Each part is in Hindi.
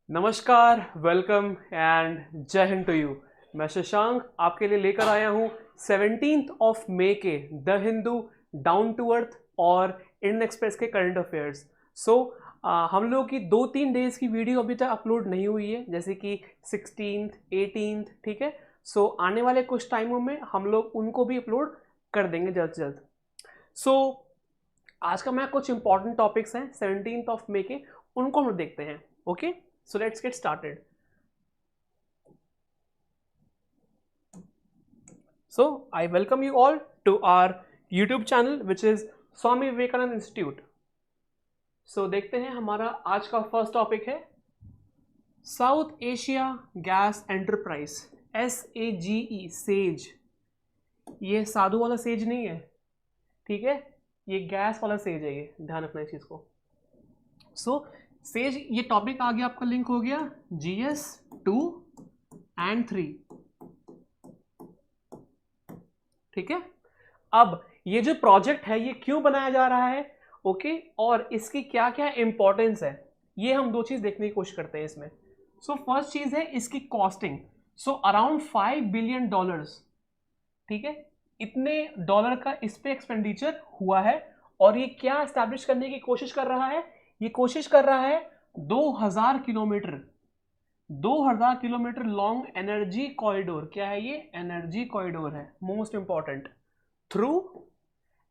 नमस्कार, वेलकम एंड जय हिंद टू यू। मैं शशांक आपके लिए लेकर आया हूँ 17 ऑफ मई के the Hindu, down to earth और इंडियन एक्सप्रेस के करंट अफेयर्स। हम लोगों की 2-3 डेज की वीडियो अभी तक अपलोड नहीं हुई है, जैसे कि 16th, 18th, ठीक है। आने वाले कुछ टाइमों में हम लोग उनको भी अपलोड कर देंगे जल्द से जल्द। आज का मैं कुछ इंपॉर्टेंट टॉपिक्स हैं 17th ऑफ मई के, उनको हम देखते हैं। Okay, so let's get started. So I welcome you all to our YouTube channel which is Swami Vivekananda institute. देखते हैं, हमारा आज का फर्स्ट टॉपिक है South Asia gas enterprise, SAGE, sage. ये साधु वाला सेज नहीं है, ठीक है, ये गैस वाला सेज है, ये ध्यान रखना इस चीज को। सेज, ये टॉपिक आ गया, आपका लिंक हो गया GS 2 and 3, ठीक है। अब ये जो प्रोजेक्ट है ये क्यों बनाया जा रहा है, ओके, और इसकी क्या क्या इंपॉर्टेंस है, ये हम दो चीज देखने की कोशिश करते हैं इसमें। फर्स्ट चीज है इसकी कॉस्टिंग। अराउंड $5 बिलियन, ठीक है, इतने डॉलर का इस पे एक्सपेंडिचर हुआ है। और ये क्या एस्टैब्लिश करने की कोशिश कर रहा है, ये कोशिश कर रहा है 2000 किलोमीटर लॉन्ग एनर्जी कॉरिडोर। क्या है ये? एनर्जी कॉरिडोर है, मोस्ट इंपॉर्टेंट, थ्रू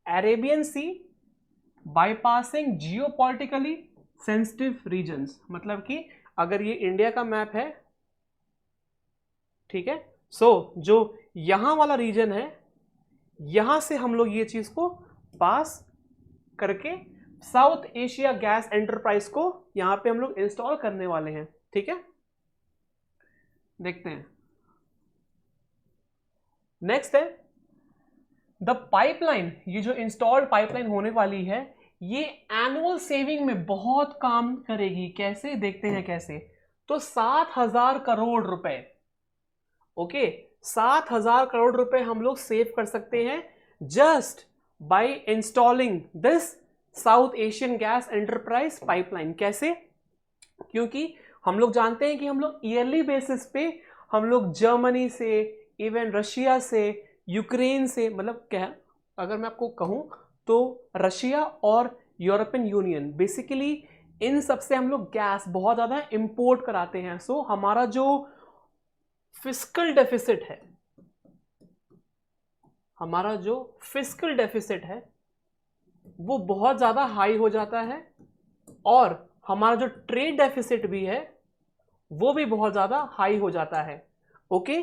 अरेबियन सी, बाईपासिंग जियोपॉलिटिकली सेंसिटिव रीजन्स। मतलब कि अगर ये इंडिया का मैप है, ठीक है, जो यहां वाला रीजन है, यहां से हम लोग ये चीज को पास करके साउथ एशिया गैस एंटरप्राइज को यहां पे हम लोग इंस्टॉल करने वाले हैं, ठीक है। देखते हैं, नेक्स्ट है द पाइपलाइन। ये जो इंस्टॉल्ड पाइपलाइन होने वाली है, ये एनुअल सेविंग में बहुत काम करेगी। कैसे? देखते हैं कैसे। 7,000 करोड़ रुपए, ओके, 7,000 करोड़ रुपए हम लोग सेव कर सकते हैं just by installing this south Asian gas enterprise pipeline. कैसे? क्योंकि हम लोग जानते हैं कि हम लोग ईयरली बेसिस पे हम लोग जर्मनी से, इवन रशिया से, यूक्रेन से, मतलब क्या, अगर मैं आपको कहूं तो रशिया और यूरोपियन यूनियन, बेसिकली इन सबसे हम लोग गैस बहुत ज्यादा इंपोर्ट कराते हैं। हमारा जो फिस्कल डेफिसिट है, वो बहुत ज्यादा हाई हो जाता है, और हमारा जो ट्रेड डेफिसिट भी है वो भी बहुत ज्यादा हाई हो जाता है। ओके,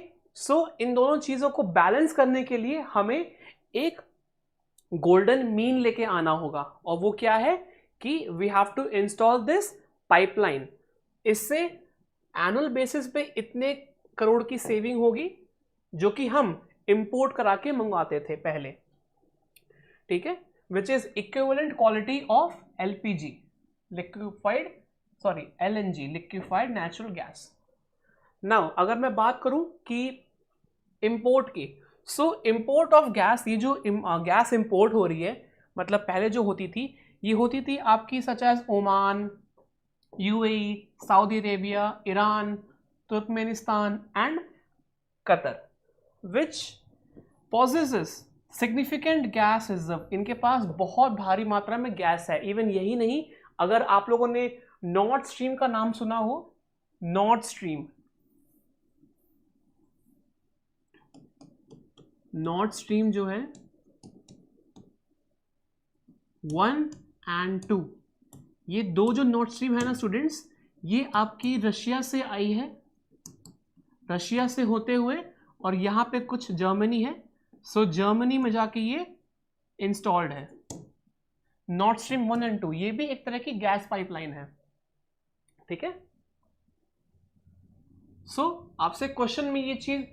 इन दोनों चीजों को बैलेंस करने के लिए हमें एक गोल्डन मीन लेके आना होगा, और वो क्या है कि we have to install this pipeline. इससे एनुअल बेसिस पे इतने करोड़ की सेविंग होगी, जो कि हम इंपोर्ट करा के मंगवाते थे पहले, ठीक है, which is equivalent quality of LPG, LNG, liquefied natural gas। Now अगर मैं बात करूं कि इंपोर्ट की, इंपोर्ट ऑफ गैस, ये जो गैस इंपोर्ट हो रही है, मतलब पहले जो होती थी, ये होती थी आपकी such as Oman, UAE, Saudi Arabia, Iran, Turkmenistan and Qatar, which possesses significant gas reserve. इनके पास बहुत भारी मात्रा में गैस है। इवन यही नहीं, अगर आप लोगों ने नॉर्थ स्ट्रीम का नाम सुना हो, नॉर्थ स्ट्रीम जो है 1 and 2, ये दो जो नॉर्थ स्ट्रीम है ना स्टूडेंट्स, ये आपकी रशिया से आई है, रशिया से होते हुए, और यहां पे कुछ जर्मनी है। जर्मनी में जाके ये इंस्टॉल्ड है। नॉर्थ स्ट्रीम 1 and 2 ये भी एक तरह की गैस पाइपलाइन है, ठीक है। आपसे क्वेश्चन में ये चीज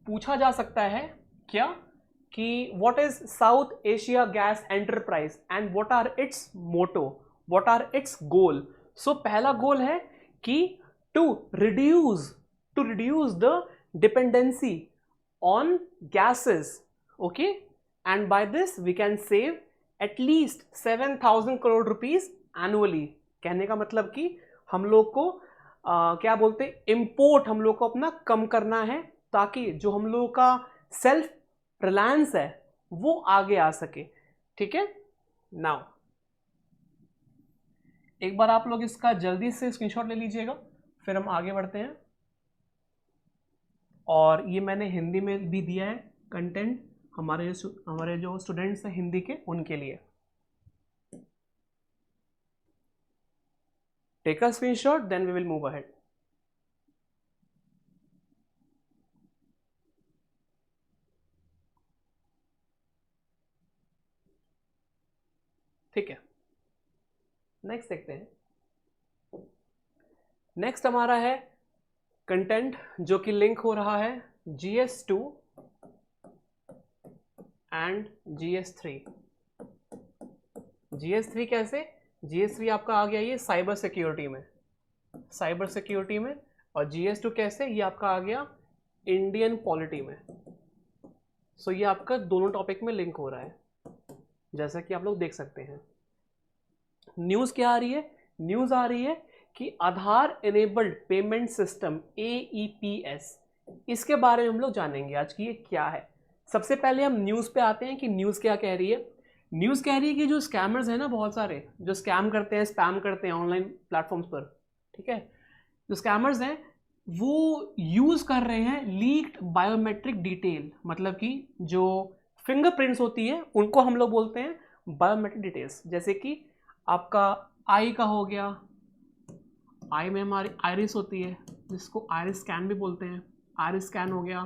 पूछा जा सकता है क्या, कि what is South Asia gas enterprise and what are its motto, what are its goal. पहला गोल है कि to reduce the dependency on gases, okay, and by this we can save at least 7,000 crore rupees annually। कहने का मतलब कि हम लोग को क्या बोलते हैं, इम्पोर्ट हम लोग को अपना कम करना है, ताकि जो हम लोगों का सेल्फ रिलायंस है वो आगे आ सके। ठीक है, नाउ एक बार आप लोग इसका जल्दी से स्क्रीनशॉट ले लीजिएगा, फिर हम आगे बढ़ते हैं। और ये मैंने हिंदी में भी दिया है कंटेंट हमारे जो स्टूडेंट्स हैं हिंदी के, उनके लिए। Take a screenshot, then we will move ahead. ठीक है, नेक्स्ट देखते हैं। नेक्स्ट हमारा है कंटेंट जो कि लिंक हो रहा है GS2 एंड GS3। GS3 कैसे? GS3 आपका आ गया ये साइबर सिक्योरिटी में, और GS2 कैसे? ये आपका आ गया इंडियन पॉलिटी में। सो ये आपका दोनों टॉपिक में लिंक हो रहा है, जैसा कि आप लोग देख सकते हैं। न्यूज़ क्या आ रही है? न्यूज़ आ रही है कि आधार एनेबल्ड पेमेंट सिस्टम AEPS, इसके बारे में हम लोग जानेंगे आज की ये क्या है। सबसे पहले हम न्यूज़ पे आते हैं कि न्यूज़ क्या कह रही है। न्यूज़ कह रही है कि जो स्कैमर्स हैं ना, बहुत सारे जो स्कैम करते हैं, स्पैम करते हैं ऑनलाइन प्लेटफॉर्म्स पर, ठीक है, जो स्कैमर्स हैं वो यूज़ कर रहे हैं लीक्ड बायोमेट्रिक डिटेल, मतलब कि जो फिंगरप्रिंट्स होती है उनको हम लोग बोलते हैं बायोमेट्रिक डिटेल्स। जैसे कि आपका आई का हो गया, आई में हमारी आइरिस होती है जिसको आइरिस स्कैन भी बोलते हैं, आइरिस स्कैन हो गया,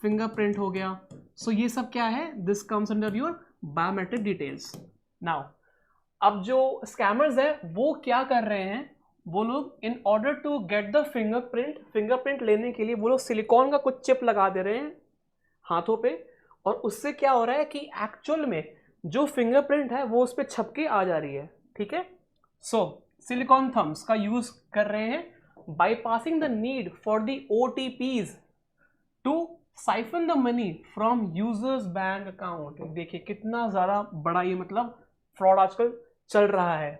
फिंगरप्रिंट हो गया। सो ये सब क्या है? This comes under your biometric details. Now अब जो स्कैमर्स हैं वो क्या कर रहे हैं, वो लोग in order to get the fingerprint लेने के लिए वो लोग सिलिकॉन का कुछ चिप लगा दे रहे हैं हाथों पे, और उससे क्या हो रहा है कि एक्चुअल में जो फिंगरप्रिंट है वो उस पर छपके आ जा रही है। ठीक है, सो सिलिकॉन थम्स का यूज कर रहे हैं, bypassing the need for the OTPs to siphon the money from users bank account. देखिए कितना ज्यादा बड़ा ये मतलब फ्रॉड आजकल चल रहा है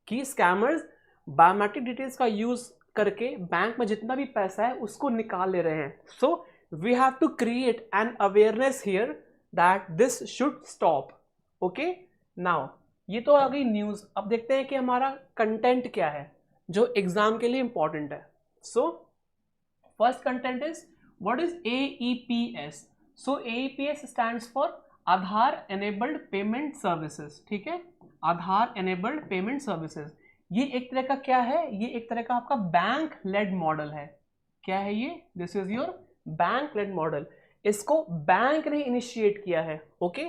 कि स्कैमर्स बायोमेट्रिक डिटेल्स का यूज करके बैंक में जितना भी पैसा है उसको निकाल ले रहे हैं। So we have to create an awareness here that this should stop. Okay, now ये तो आ गई न्यूज। अब देखते हैं कि हमारा कंटेंट क्या है जो एग्जाम के लिए इंपॉर्टेंट है। So first content is what is AEPS। So AEPS stands for Aadhaar enabled payment services. ठीक है, आधार एनेबल्ड पेमेंट सर्विसेज। ये एक तरह का क्या है? ये एक तरह का आपका बैंक लेड मॉडल है। क्या है ये? This is your bank led model. इसको बैंक ने इनिशिएट किया है। ओके,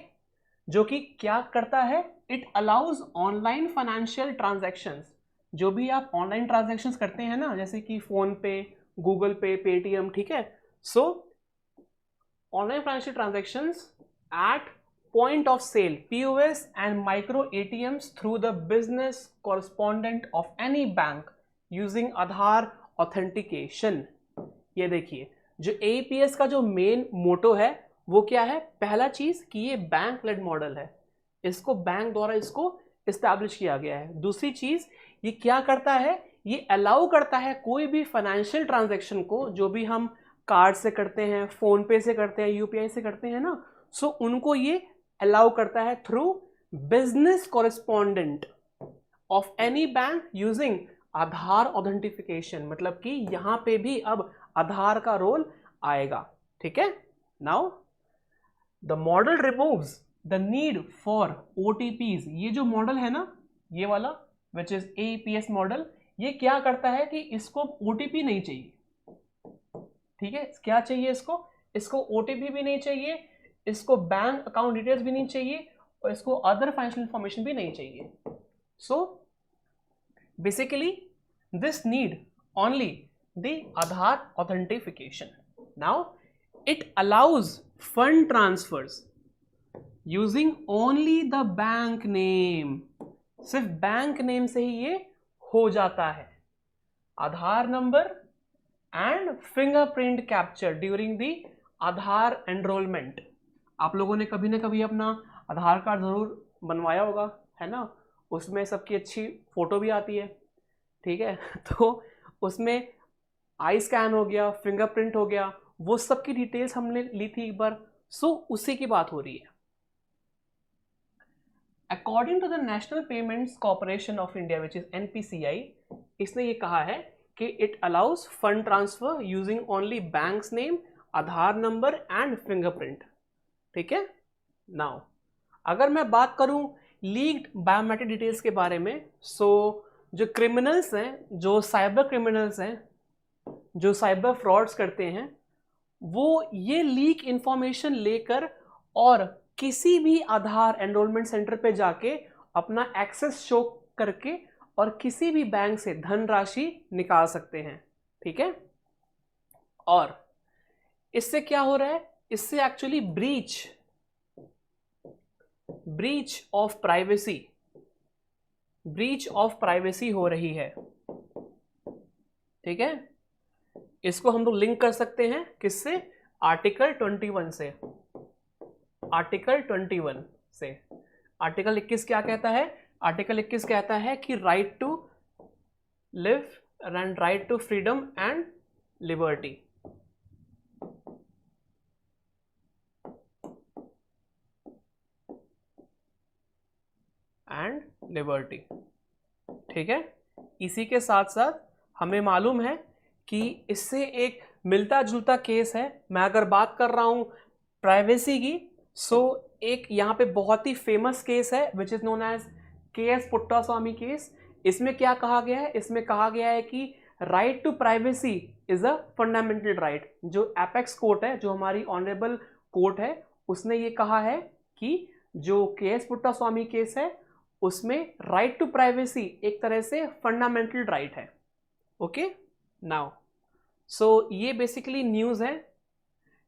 जो कि क्या करता है? It allows online financial transactions. जो भी आप ऑनलाइन ट्रांजैक्शंस करते हैं ना, जैसे कि फोन पे, गूगल पे, पेटीएम, ठीक है, so online financial transactions at point of sale POS and micro ATMs through the business correspondent of any bank using Aadhaar authentication। ये देखिए जो AEPS का जो मेन मोटो है वो क्या है? पहला चीज कि ये बैंक लेड मॉडल है, इसको बैंक द्वारा इसको इस्टेब्लिश किया गया है। दूसरी चीज ये क्या करता है? ये अलाउ करता है कोई भी फाइनेंशियल ट्रांजैक्शन को, जो भी हम कार्ड से करते हैं, फोन पे से करते हैं, UPI से करते हैं ना, सो उनको ये अलाउ करता है through business correspondent of any bank using Aadhaar authentification. मतलब कि यहां पे भी अब आधार का रोल आएगा। ठीक है, now the model removes the need for OTPs। ये जो मॉडल है ना, ये वाला विच इज AEPS मॉडल, ये क्या करता है कि इसको OTP नहीं चाहिए। ठीक है, क्या चाहिए इसको OTP भी नहीं चाहिए, इसको बैंक अकाउंट डिटेल्स भी नहीं चाहिए, और इसको अदर फाइनेंशियल इंफॉर्मेशन भी नहीं चाहिए। So basically this need only the Aadhaar authentification. Now it allows fund transfers using only the bank name. सिर्फ बैंक नेम से ही ये हो जाता है। Aadhaar number and fingerprint capture during the Aadhaar enrolment. आप लोगों ने कभी ना कभी अपना आधार कार्ड जरूर बनवाया होगा, है ना, उसमें सबकी अच्छी फोटो भी आती है। ठीक है, तो उसमें आई स्कैन हो गया, फिंगरप्रिंट हो गया, वो सब की डिटेल्स हमने ली थी एक बार। सो उसी की बात हो रही है। According to the National Payments Corporation of India which is NPCI, इसने ये कहा है कि it allows fund transfer using only banks name, Aadhaar number and fingerprint. ठीक है। नाउ अगर मैं बात करूं लीक्ड बायोमेट्रिक डिटेल्स के बारे में, सो जो क्रिमिनल्स हैं, जो साइबर क्रिमिनल्स हैं, जो साइबर फ्रॉड्स करते हैं, वो ये लीक इंफॉर्मेशन लेकर और किसी भी आधार एनरोलमेंट सेंटर पे जाके अपना एक्सेस शो करके और किसी भी बैंक से धनराशि निकाल सकते हैं। ठीक है। और इससे क्या हो रहा है, इससे एक्चुअली ब्रीच ऑफ प्राइवेसी हो रही है। ठीक है। इसको हम लोग लिंक कर सकते हैं किससे, आर्टिकल 21 से। आर्टिकल 21 से आर्टिकल 21 क्या कहता है, आर्टिकल 21 कहता है कि right to live and right to freedom and liberty. ठीक है। इसी के साथ साथ हमें मालूम है कि इससे एक मिलता जुलता केस है। मैं अगर बात कर रहा हूं प्राइवेसी की, सो एक यहां पे बहुत ही फेमस केस है which is known as KS Puttaswamy case. इसमें क्या कहा गया है, इसमें कहा गया है कि right to privacy is a fundamental right. जो एपेक्स कोर्ट है, जो हमारी ऑनरेबल कोर्ट है, उसने ये कहा है कि जो केएस पुट्टास्वामी केस है उसमें राइट टू प्राइवेसी एक तरह से फंडामेंटल राइट है। ओके। नाउ सो ये बेसिकली न्यूज़ है।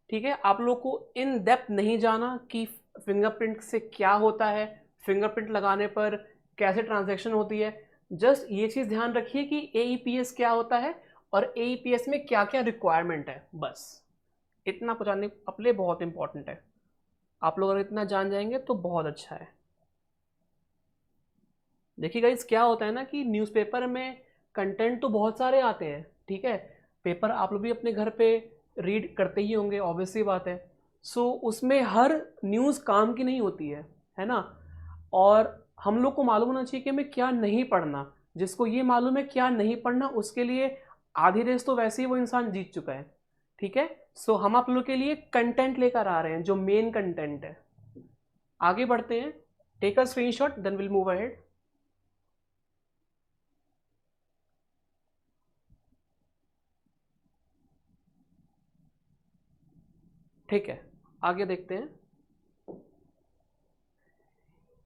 ठीक है। आप लोग को इन डेप्थ नहीं जाना कि फिंगरप्रिंट से क्या होता है, फिंगरप्रिंट लगाने पर कैसे ट्रांजैक्शन होती है। जस्ट ये चीज़ ध्यान रखिए कि एईपीएस क्या होता है और एईपीएस में क्या क्या रिक्वायरमेंट है, बस इतना को जानने अपने लिए बहुत इंपॉर्टेंट है। आप लोग अगर इतना जान जाएंगे तो बहुत अच्छा है। देखिए गाइस, क्या होता है ना कि न्यूज़पेपर में कंटेंट तो बहुत सारे आते हैं। ठीक है। पेपर आप लोग भी अपने घर पे रीड करते ही होंगे, ऑब्वियसली बात है। सो उसमें हर न्यूज़ काम की नहीं होती है ना। और हम लोग को मालूम होना चाहिए कि हमें क्या नहीं पढ़ना। जिसको ये मालूम है क्या नहीं पढ़ना, उसके लिए आधी रेस तो वैसे ही वो इंसान जीत चुका है। ठीक है। सो हम आप लोग के लिए कंटेंट लेकर आ रहे हैं, जो मेन कंटेंट है। आगे बढ़ते हैं। Take a screenshot then will move ahead. ठीक है, आगे देखते हैं।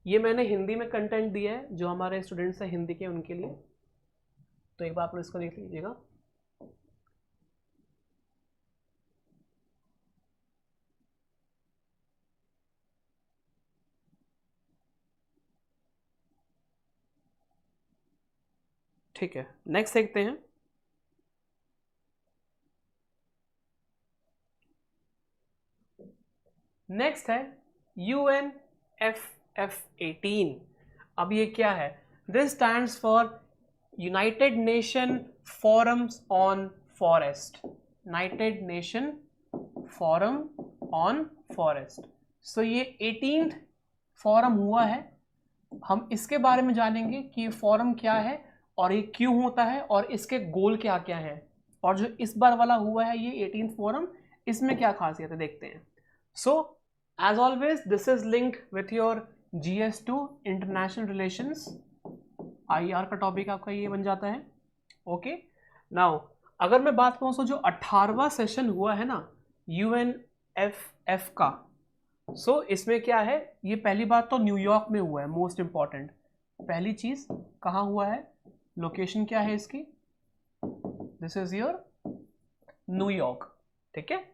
ये मैंने हिंदी में कंटेंट दिया है, जो हमारे स्टूडेंट्स हैं हिंदी के, उनके लिए। तो एक बार आप लोग इसको देख लीजिएगा। ठीक है, नेक्स्ट देखते हैं। नेक्स्ट है UNFF18। अब ये क्या है? This stands for United Nation forums on forest. United Nation forum on forest. So ये 18th फोरम हुआ है। हम इसके बारे में जानेंगे कि ये फोरम क्या है और ये क्यों होता है और इसके गोल क्या क्या है। और जो इस बार वाला हुआ है ये 18th फोरम, इसमें क्या खासियत है देखते हैं। So as always this is linked with your GS2 international relations. IR का टॉपिक आपका ये बन जाता है। ओके। नाउ अगर मैं बात करूं, जो 18वां सेशन हुआ है ना UNFF का, सो इसमें क्या है, ये पहली बात तो न्यूयॉर्क में हुआ है। मोस्ट इंपॉर्टेंट पहली चीज, कहाँ हुआ है, लोकेशन क्या है इसकी, दिस इज योर न्यूयॉर्क। ठीक है।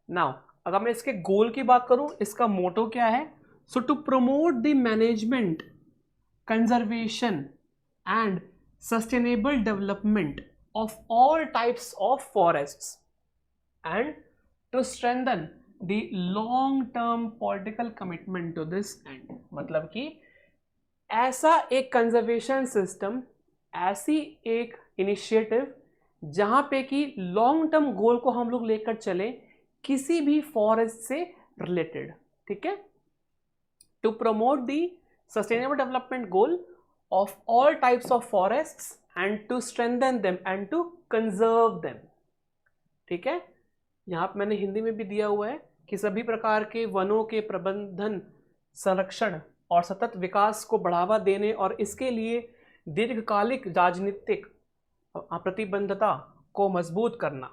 नाउ अगर मैं इसके गोल की बात करूं, इसका मोटो क्या है, so to promote the management, conservation and sustainable development of all types of forests and to strengthen the long term political commitment to this end. मतलब कि ऐसा एक कंजर्वेशन सिस्टम, ऐसी एक इनिशिएटिव जहां पे कि लॉन्ग टर्म गोल को हम लोग लेकर चले किसी भी फॉरेस्ट से रिलेटेड, ठीक है। To promote the sustainable development goal of all types of forests and to strengthen them and to conserve them, ठीक है। यहां पर मैंने हिंदी में भी दिया हुआ है कि सभी प्रकार के वनों के प्रबंधन, संरक्षण और सतत विकास को बढ़ावा देने और इसके लिए दीर्घकालिक राजनीतिक प्रतिबद्धता को मजबूत करना,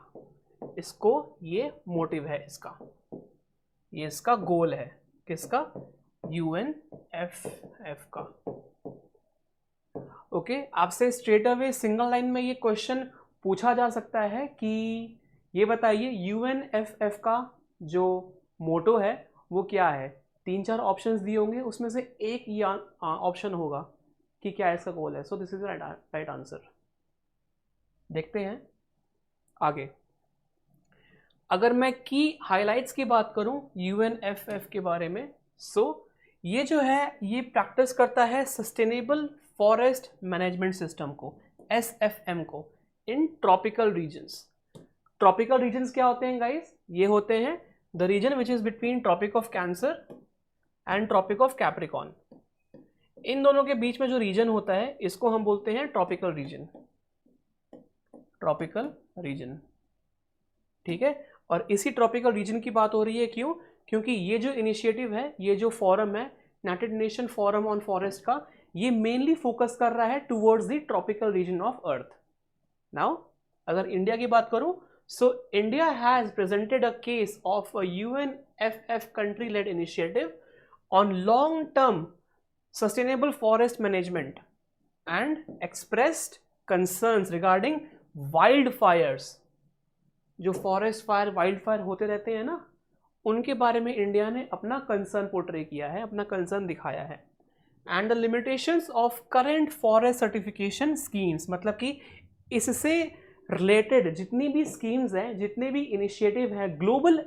इसको ये मोटिव है, ये इसका गोल है, किसका? UNFF का। ओके, आपसे स्ट्रेट अवे सिंगल लाइन में ये क्वेश्चन पूछा जा सकता है कि ये बताइए UNFF का जो मोटो है वो क्या है। 3-4 ऑप्शंस दिए होंगे, उसमें से एक ही ऑप्शन होगा कि क्या इसका गोल है। So this is right answer. देखते हैं आगे। अगर मैं की हाइलाइट्स की बात करूं UNFF के बारे में, ये जो है ये प्रैक्टिस करता है सस्टेनेबल फॉरेस्ट मैनेजमेंट सिस्टम को, SFM को, in tropical regions. Tropical regions क्या होते हैं गाइस? ये होते हैं the region which is between Tropic of Cancer and Tropic of Capricorn. इन दोनों के बीच में जो रीजन होता है इसको हम बोलते हैं ट्रॉपिकल रीजन, ट्रॉपिकल रीजन, ठीक है। और इसी ट्रॉपिकल रीजन की बात हो रही है, क्यों? क्योंकि ये जो इनिशिएटिव है, ये जो फोरम है United Nation forum on forest का, ये मेनली फोकस कर रहा है towards the tropical region of earth. Now अगर इंडिया की बात करूं, so India has presented a case of a UNFF country led initiative on long term sustainable forest management and expressed concerns regarding wild fires. जो फॉरेस्ट फायर, वाइल्ड फायर होते रहते हैं ना, उनके बारे में इंडिया ने अपना कंसर्न पोर्ट्रे किया है, अपना कंसर्न दिखाया है। And the limitations of current forest certification schemes, मतलब कि इससे रिलेटेड जितनी भी स्कीम्स हैं, जितने भी इनिशिएटिव हैं ग्लोबल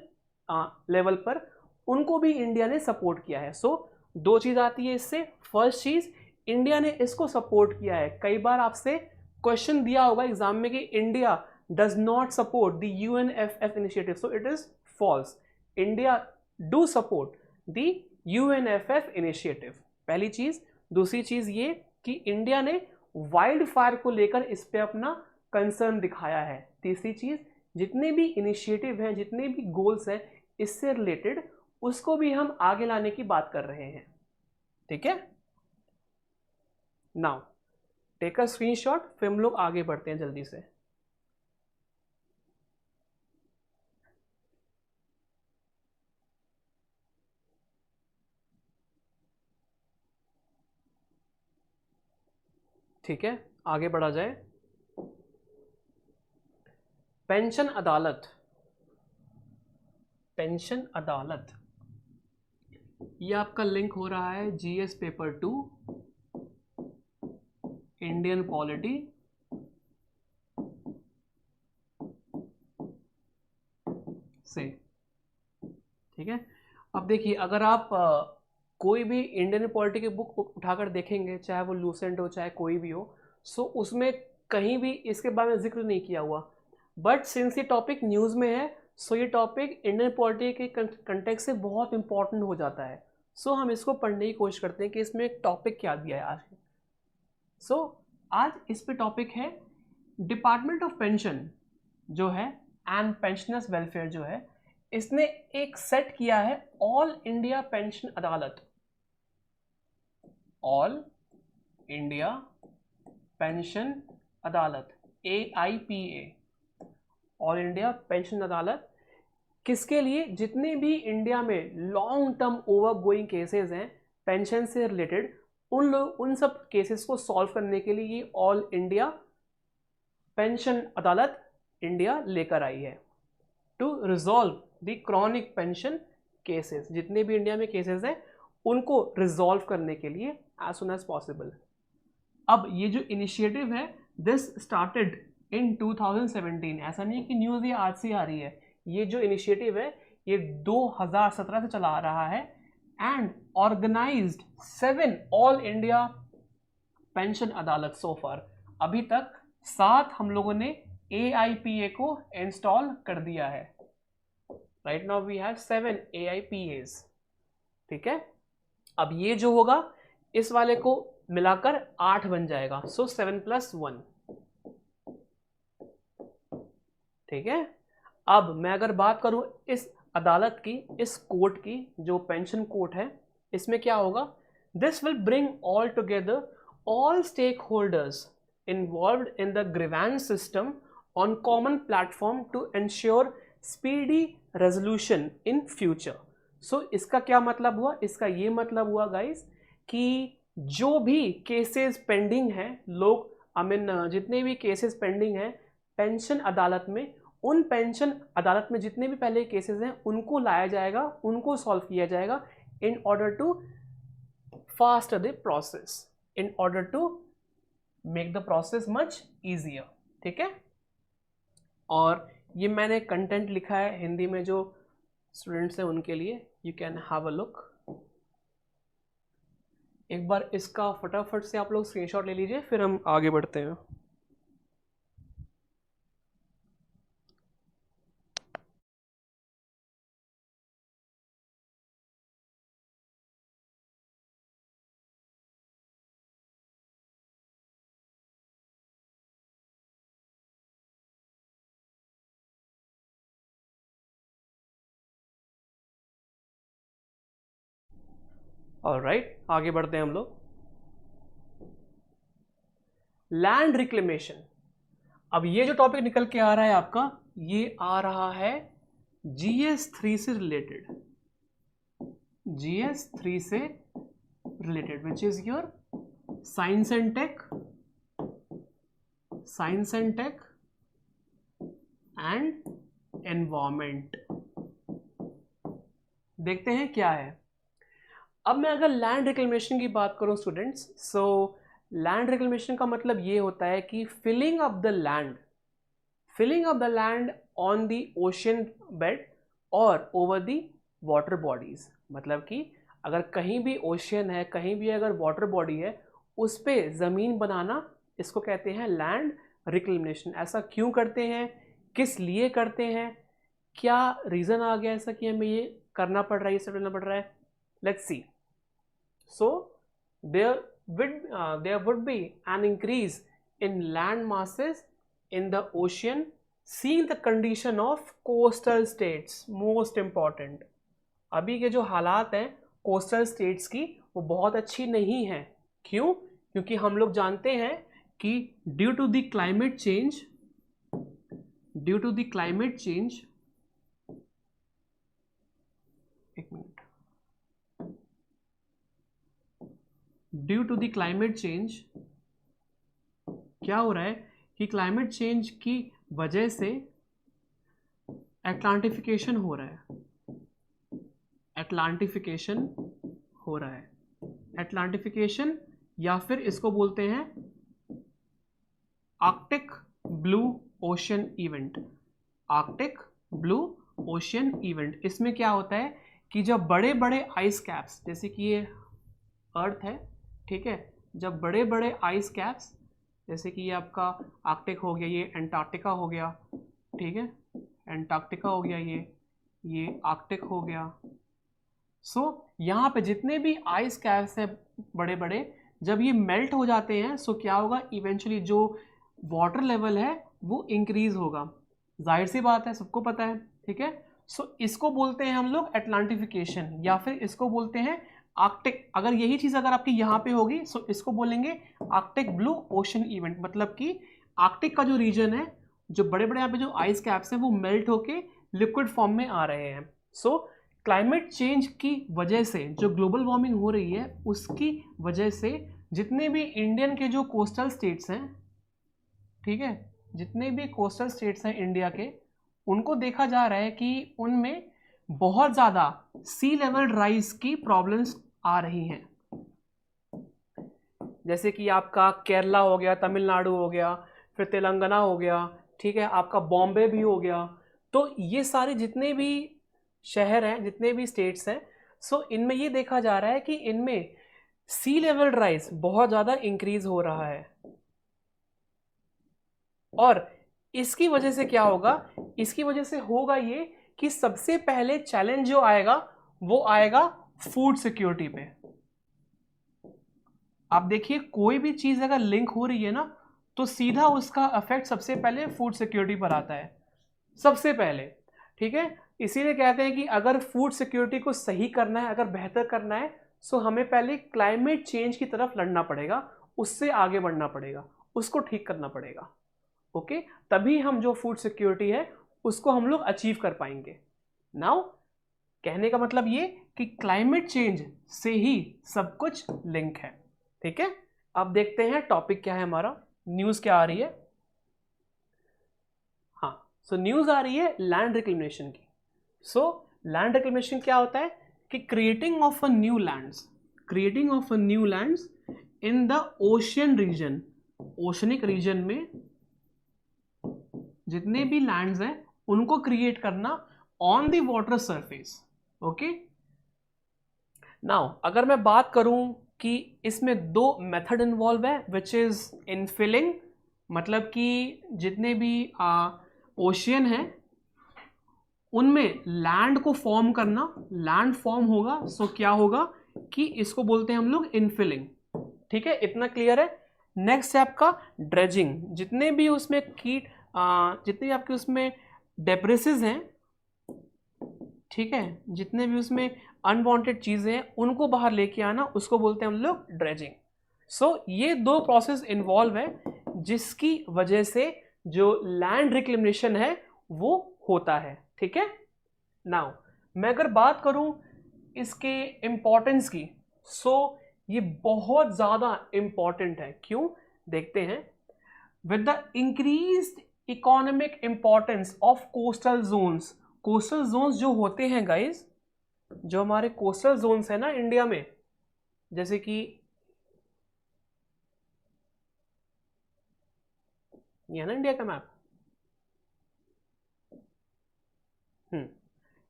लेवल पर, उनको भी इंडिया ने सपोर्ट किया है। सो दो चीज़ आती है इससे। फर्स्ट चीज़, इंडिया ने इसको सपोर्ट किया है। कई बार आपसे क्वेश्चन दिया होगा एग्जाम में कि India does not support the UNFF initiative, so it is false. India do support the UNFF initiative, पहली चीज। दूसरी चीज ये कि इंडिया ने वाइल्ड फायर को लेकर इस पे अपना कंसर्न दिखाया है। तीसरी चीज, जितने भी इनिशिएटिव हैं, जितने भी गोल्स हैं इससे रिलेटेड, उसको भी हम आगे लाने की बात कर रहे हैं, ठीक है। नाउ टेक अ स्क्रीनशॉट, फिर हम लोग आगे बढ़ते हैं जल्दी से। ठीक है, आगे बढ़ा जाए। पेंशन अदालत, पेंशन अदालत, ये आपका लिंक हो रहा है GS पेपर 2 इंडियन पॉलिटी से, ठीक है। अब देखिए, अगर आप कोई भी इंडियन पॉलिटी की बुक उठाकर देखेंगे, चाहे वो लूसेंट हो चाहे कोई भी हो, सो उसमें कहीं भी इसके बारे में जिक्र नहीं किया हुआ। बट सिंस ये टॉपिक न्यूज़ में है, सो ये टॉपिक इंडियन पॉलिटी के कंटेक्स्ट से बहुत इंपॉर्टेंट हो जाता है। सो हम इसको पढ़ने की कोशिश करते हैं कि इसमें एक टॉपिक क्या दिया है आज। सो आज इस पे टॉपिक है डिपार्टमेंट ऑफ पेंशन जो है एंड पेंशनर्स वेलफेयर जो है, इसने एक सेट किया है all India pension Adalat, all India pension Adalat, AIPA, all India pension Adalat. किसके लिए? जितने भी इंडिया में long term over going cases हैं पेंशन से रिलेटेड, उन सब केसेस को सॉल्व करने के लिए ये all India pension Adalat India लेकर आई है to resolve the chronic pension cases. जितने भी इंडिया में केसेस हैं उनको रिजॉल्व करने के लिए एज सुन एज पॉसिबल। अब ये जो इनिशिएटिव है, दिस स्टार्टेड इन 2017। ऐसा नहीं है कि न्यूज़ ये आज से आ रही है, ये जो इनिशिएटिव है ये 2017 से चला आ रहा है and organised 7 all India pension Adalat so फार। अभी तक 7 हम लोगों ने AIPA को इंस्टॉल कर दिया है। Right now we have 7 AIPAs। ठीक है, अब ये जो होगा इस वाले को मिलाकर 8 बन जाएगा, सो 7 + 1। ठीक है, अब मैं अगर बात करूं इस अदालत की, इस कोर्ट की, जो पेंशन कोर्ट है, इसमें क्या होगा, this will bring all together all stakeholders involved in the grievance system on common platform to ensure speedy resolution in future। so इसका क्या मतलब हुआ, इसका ये मतलब हुआ गाइस कि जो भी केसेस पेंडिंग है, लोग जितने भी केसेस पेंडिंग है पेंशन अदालत में, उन पेंशन अदालत में जितने भी पहले केसेस हैं उनको लाया जाएगा, उनको सॉल्व किया जाएगा in order to faster the process, in order to make the process much easier। ठीक है, और ये मैंने कंटेंट लिखा है हिंदी में, जो स्टूडेंट्स हैं उनके लिए, you can have a look. एक बार इसका फटाफट से आप लोग स्क्रीनशॉट ले लीजिए, फिर हम आगे बढ़ते हैं। ऑलराइट, आगे बढ़ते हैं हम लोग। Land reclamation. अब ये जो टॉपिक निकल के आ रहा है आपका, ये आ रहा है GS3 से रिलेटेड, GS3 से related, which is your science and tech, science and tech and environment. देखते हैं क्या है। अब मैं अगर लैंड रिक्लेमेशन की बात करूं स्टूडेंट्स, सो लैंड रिक्लेमेशन का मतलब ये होता है कि filling up the land, filling up the land on the ocean bed और ओवर द वाटर बॉडीज। मतलब कि अगर कहीं भी ओशन है, कहीं भी अगर वाटर बॉडी है, उस पे ज़मीन बनाना, इसको कहते हैं लैंड रिक्लेमेशन। ऐसा क्यों करते हैं, किस लिए करते हैं, क्या रीज़न आ गया ऐसा कि हमें ये करना पड़ रहा है, ये सब करना पड़ रहा है, let's see. So there would be an increase in land masses in the ocean, seeing the condition of coastal states, most important। अभी के जो हालात हैं कोस्टल स्टेट्स की, वो बहुत अच्छी नहीं है। क्यों? क्योंकि हम लोग जानते हैं कि due to the climate change, due to the climate change, एक minute, due to the climate change क्या हो रहा है कि क्लाइमेट चेंज की वजह से एटलांटिफिकेशन हो रहा है, एटलांटिफिकेशन हो रहा है, एटलांटिफिकेशन, या फिर इसको बोलते हैं Arctic blue ocean event, Arctic blue ocean event. इसमें क्या होता है कि जब बड़े बड़े आइस कैप्स, जैसे कि ये अर्थ है, ठीक है, जब बड़े बड़े आइस कैप्स, जैसे कि ये आपका आर्कटिक हो गया, ये एंटार्क्टिका हो गया, ठीक है, एंटार्क्टिका हो गया, ये आर्कटिक हो गया। सो यहाँ पे जितने भी आइस कैप्स हैं बड़े बड़े, जब ये मेल्ट हो जाते हैं, सो क्या होगा, इवेंचुअली जो वाटर लेवल है वो इंक्रीज होगा। जाहिर सी बात है, सबको पता है, ठीक है। सो इसको बोलते हैं हम लोग एटलांटिफिकेशन, या फिर इसको बोलते हैं आर्कटिक। अगर यही चीज अगर आपकी यहाँ पे होगी, सो इसको बोलेंगे आर्कटिक ब्लू ओशन इवेंट। मतलब कि आर्कटिक का जो रीजन है, जो बड़े बड़े यहाँ पे जो आइस कैप्स हैं, वो मेल्ट होके लिक्विड फॉर्म में आ रहे हैं। सो क्लाइमेट चेंज की वजह से जो ग्लोबल वार्मिंग हो रही है, उसकी वजह से जितने भी इंडियन के जो कोस्टल स्टेट्स हैं, ठीक है, जितने भी कोस्टल स्टेट्स हैं इंडिया के, उनको देखा जा रहा है कि उनमें बहुत ज़्यादा सी लेवल राइज की प्रॉब्लम्स आ रही हैं। जैसे कि आपका केरला हो गया, तमिलनाडु हो गया, फिर तेलंगाना हो गया, ठीक है, आपका बॉम्बे भी हो गया। तो ये सारे जितने भी शहर हैं, जितने भी स्टेट्स हैं, सो इनमें ये देखा जा रहा है कि इनमें सी लेवल राइज बहुत ज़्यादा इंक्रीज हो रहा है। और इसकी वजह से क्या होगा, इसकी वजह से होगा ये कि सबसे पहले चैलेंज जो आएगा वो आएगा फूड सिक्योरिटी पे। आप देखिए कोई भी चीज अगर लिंक हो रही है ना तो सीधा उसका इफेक्ट सबसे पहले फूड सिक्योरिटी पर आता है, सबसे पहले। ठीक है, इसीलिए कहते हैं कि अगर फूड सिक्योरिटी को सही करना है, अगर बेहतर करना है, तो हमें पहले क्लाइमेट चेंज की तरफ लड़ना पड़ेगा, उससे आगे बढ़ना पड़ेगा, उसको ठीक करना पड़ेगा। ओके, तभी हम जो फूड सिक्योरिटी है उसको हम लोग अचीव कर पाएंगे। नाउ कहने का मतलब ये कि क्लाइमेट चेंज से ही सब कुछ लिंक है। ठीक है, अब देखते हैं टॉपिक क्या है हमारा, न्यूज क्या आ रही है। हाँ, सो न्यूज आ रही है लैंड रिक्लेमेशन की। सो लैंड रिक्लेमेशन क्या होता है कि creating of a new lands, creating of a new lands in the ocean region, oceanic region में जितने भी लैंड्स हैं उनको क्रिएट करना on the water surface. Okay, now अगर मैं बात करूं कि इसमें दो मेथड इन्वॉल्व है, विच इज इनफिलिंग, मतलब कि जितने भी ओशियन है उनमें लैंड को फॉर्म करना, लैंड फॉर्म होगा, सो क्या होगा कि इसको बोलते हैं हम लोग इनफिलिंग। ठीक है, इतना क्लियर है। नेक्स्ट है आपका ड्रेजिंग, जितने भी उसमें कीट जितने भी आपके उसमें डेब्रिसेस हैं, ठीक है, जितने भी उसमें अनवांटेड चीजें हैं उनको बाहर लेके आना, उसको बोलते हैं हम लोग ड्रेजिंग। सो ये दो प्रोसेस इन्वॉल्व है जिसकी वजह से जो लैंड रिक्लेमेशन है वो होता है। ठीक है, नाउ मैं अगर बात करूं इसके इंपॉर्टेंस की, सो ये बहुत ज्यादा इंपॉर्टेंट है। क्यों, देखते हैं। With the increased economic importance of coastal zones, coastal zones जो होते हैं गाइस, जो हमारे कोस्टल जोन्स है ना इंडिया में, जैसे कि ये है ना इंडिया का मैप,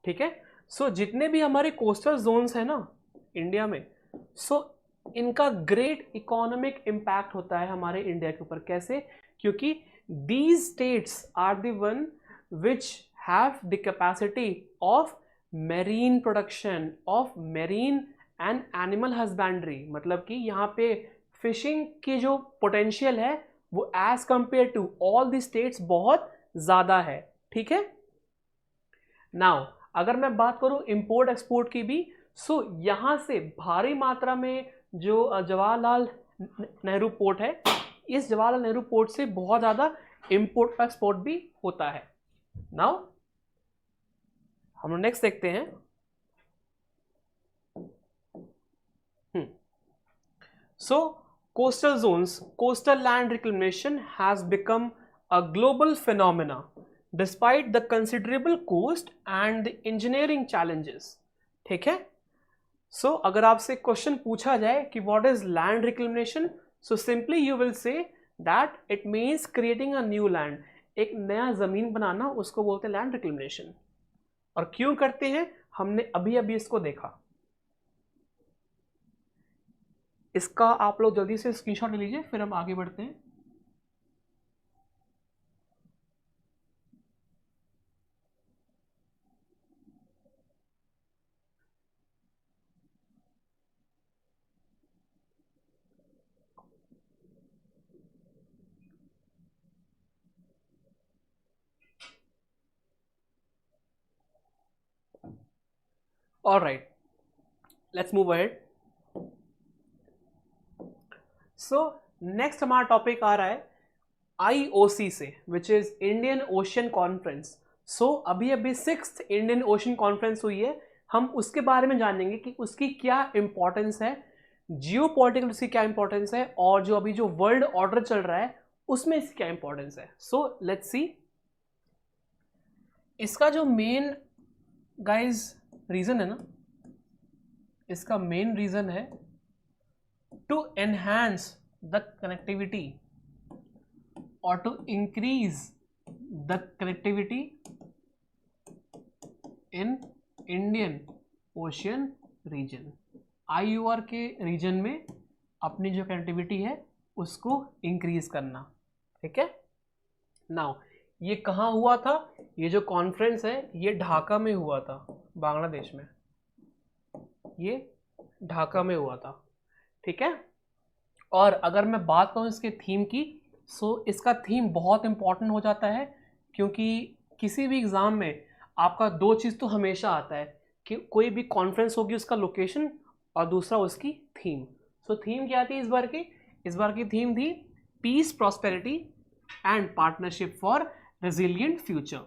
ठीक है। सो जितने भी हमारे कोस्टल जोन्स है ना इंडिया में, सो इनका ग्रेट इकोनॉमिक इम्पैक्ट होता है हमारे इंडिया के ऊपर। कैसे, क्योंकि these states are the one which have the capacity of marine production, of marine and animal husbandry, मतलब कि यहाँ पे फिशिंग की जो पोटेंशियल है वो as compare to all the states बहुत ज्यादा है। ठीक है, नाउ अगर मैं बात करूं इंपोर्ट एक्सपोर्ट की भी, सो यहां से भारी मात्रा में जो जवाहरलाल नेहरू पोर्ट है, इस जवाहरलाल नेहरू पोर्ट से बहुत ज्यादा इंपोर्ट एक्सपोर्ट भी होता है। नाउ हम लोग नेक्स्ट देखते हैं। So coastal zones, coastal land reclamation has become a global phenomena despite the considerable cost and the engineering challenges. ठीक है, सो अगर आपसे क्वेश्चन पूछा जाए कि what is land reclamation, so simply you will say that it means creating a new land, एक नया जमीन बनाना, उसको बोलते हैं लैंड रिक्लेमेशन। और क्यों करते हैं, हमने अभी अभी इसको देखा। इसका आप लोग जल्दी से स्क्रीनशॉट ले लीजिए, फिर हम आगे बढ़ते हैं। All right, let's move ahead. So next हमारा टॉपिक आ रहा है IOC से, which is Indian Ocean conference. So अभी अभी 6th इंडियन ओशियन कॉन्फ्रेंस हुई है, हम उसके बारे में जानेंगे कि उसकी क्या इंपॉर्टेंस है, जियो पॉलिटिकल उसकी क्या इंपॉर्टेंस है, और जो अभी जो वर्ल्ड ऑर्डर चल रहा है उसमें इसकी क्या इंपॉर्टेंस है। So let's see. इसका जो मेन गाइज रीजन है ना, इसका मेन रीजन है to enhance the connectivity or to increase the connectivity in Indian Ocean region। IOR के रीजन में अपनी जो कनेक्टिविटी है उसको इंक्रीज करना। ठीक है, नाउ ये कहाँ हुआ था? ये जो कॉन्फ्रेंस है ये ढाका में हुआ था, बांग्लादेश में, ये ढाका में हुआ था, ठीक है। और अगर मैं बात करूँ इसके थीम की, सो इसका थीम बहुत इंपॉर्टेंट हो जाता है, क्योंकि किसी भी एग्ज़ाम में आपका दो चीज़ तो हमेशा आता है कि कोई भी कॉन्फ्रेंस होगी उसका लोकेशन और दूसरा उसकी थीम। सो थीम क्या थी इस बार की? इस बार की थीम थी peace, prosperity and partnership for resilient future.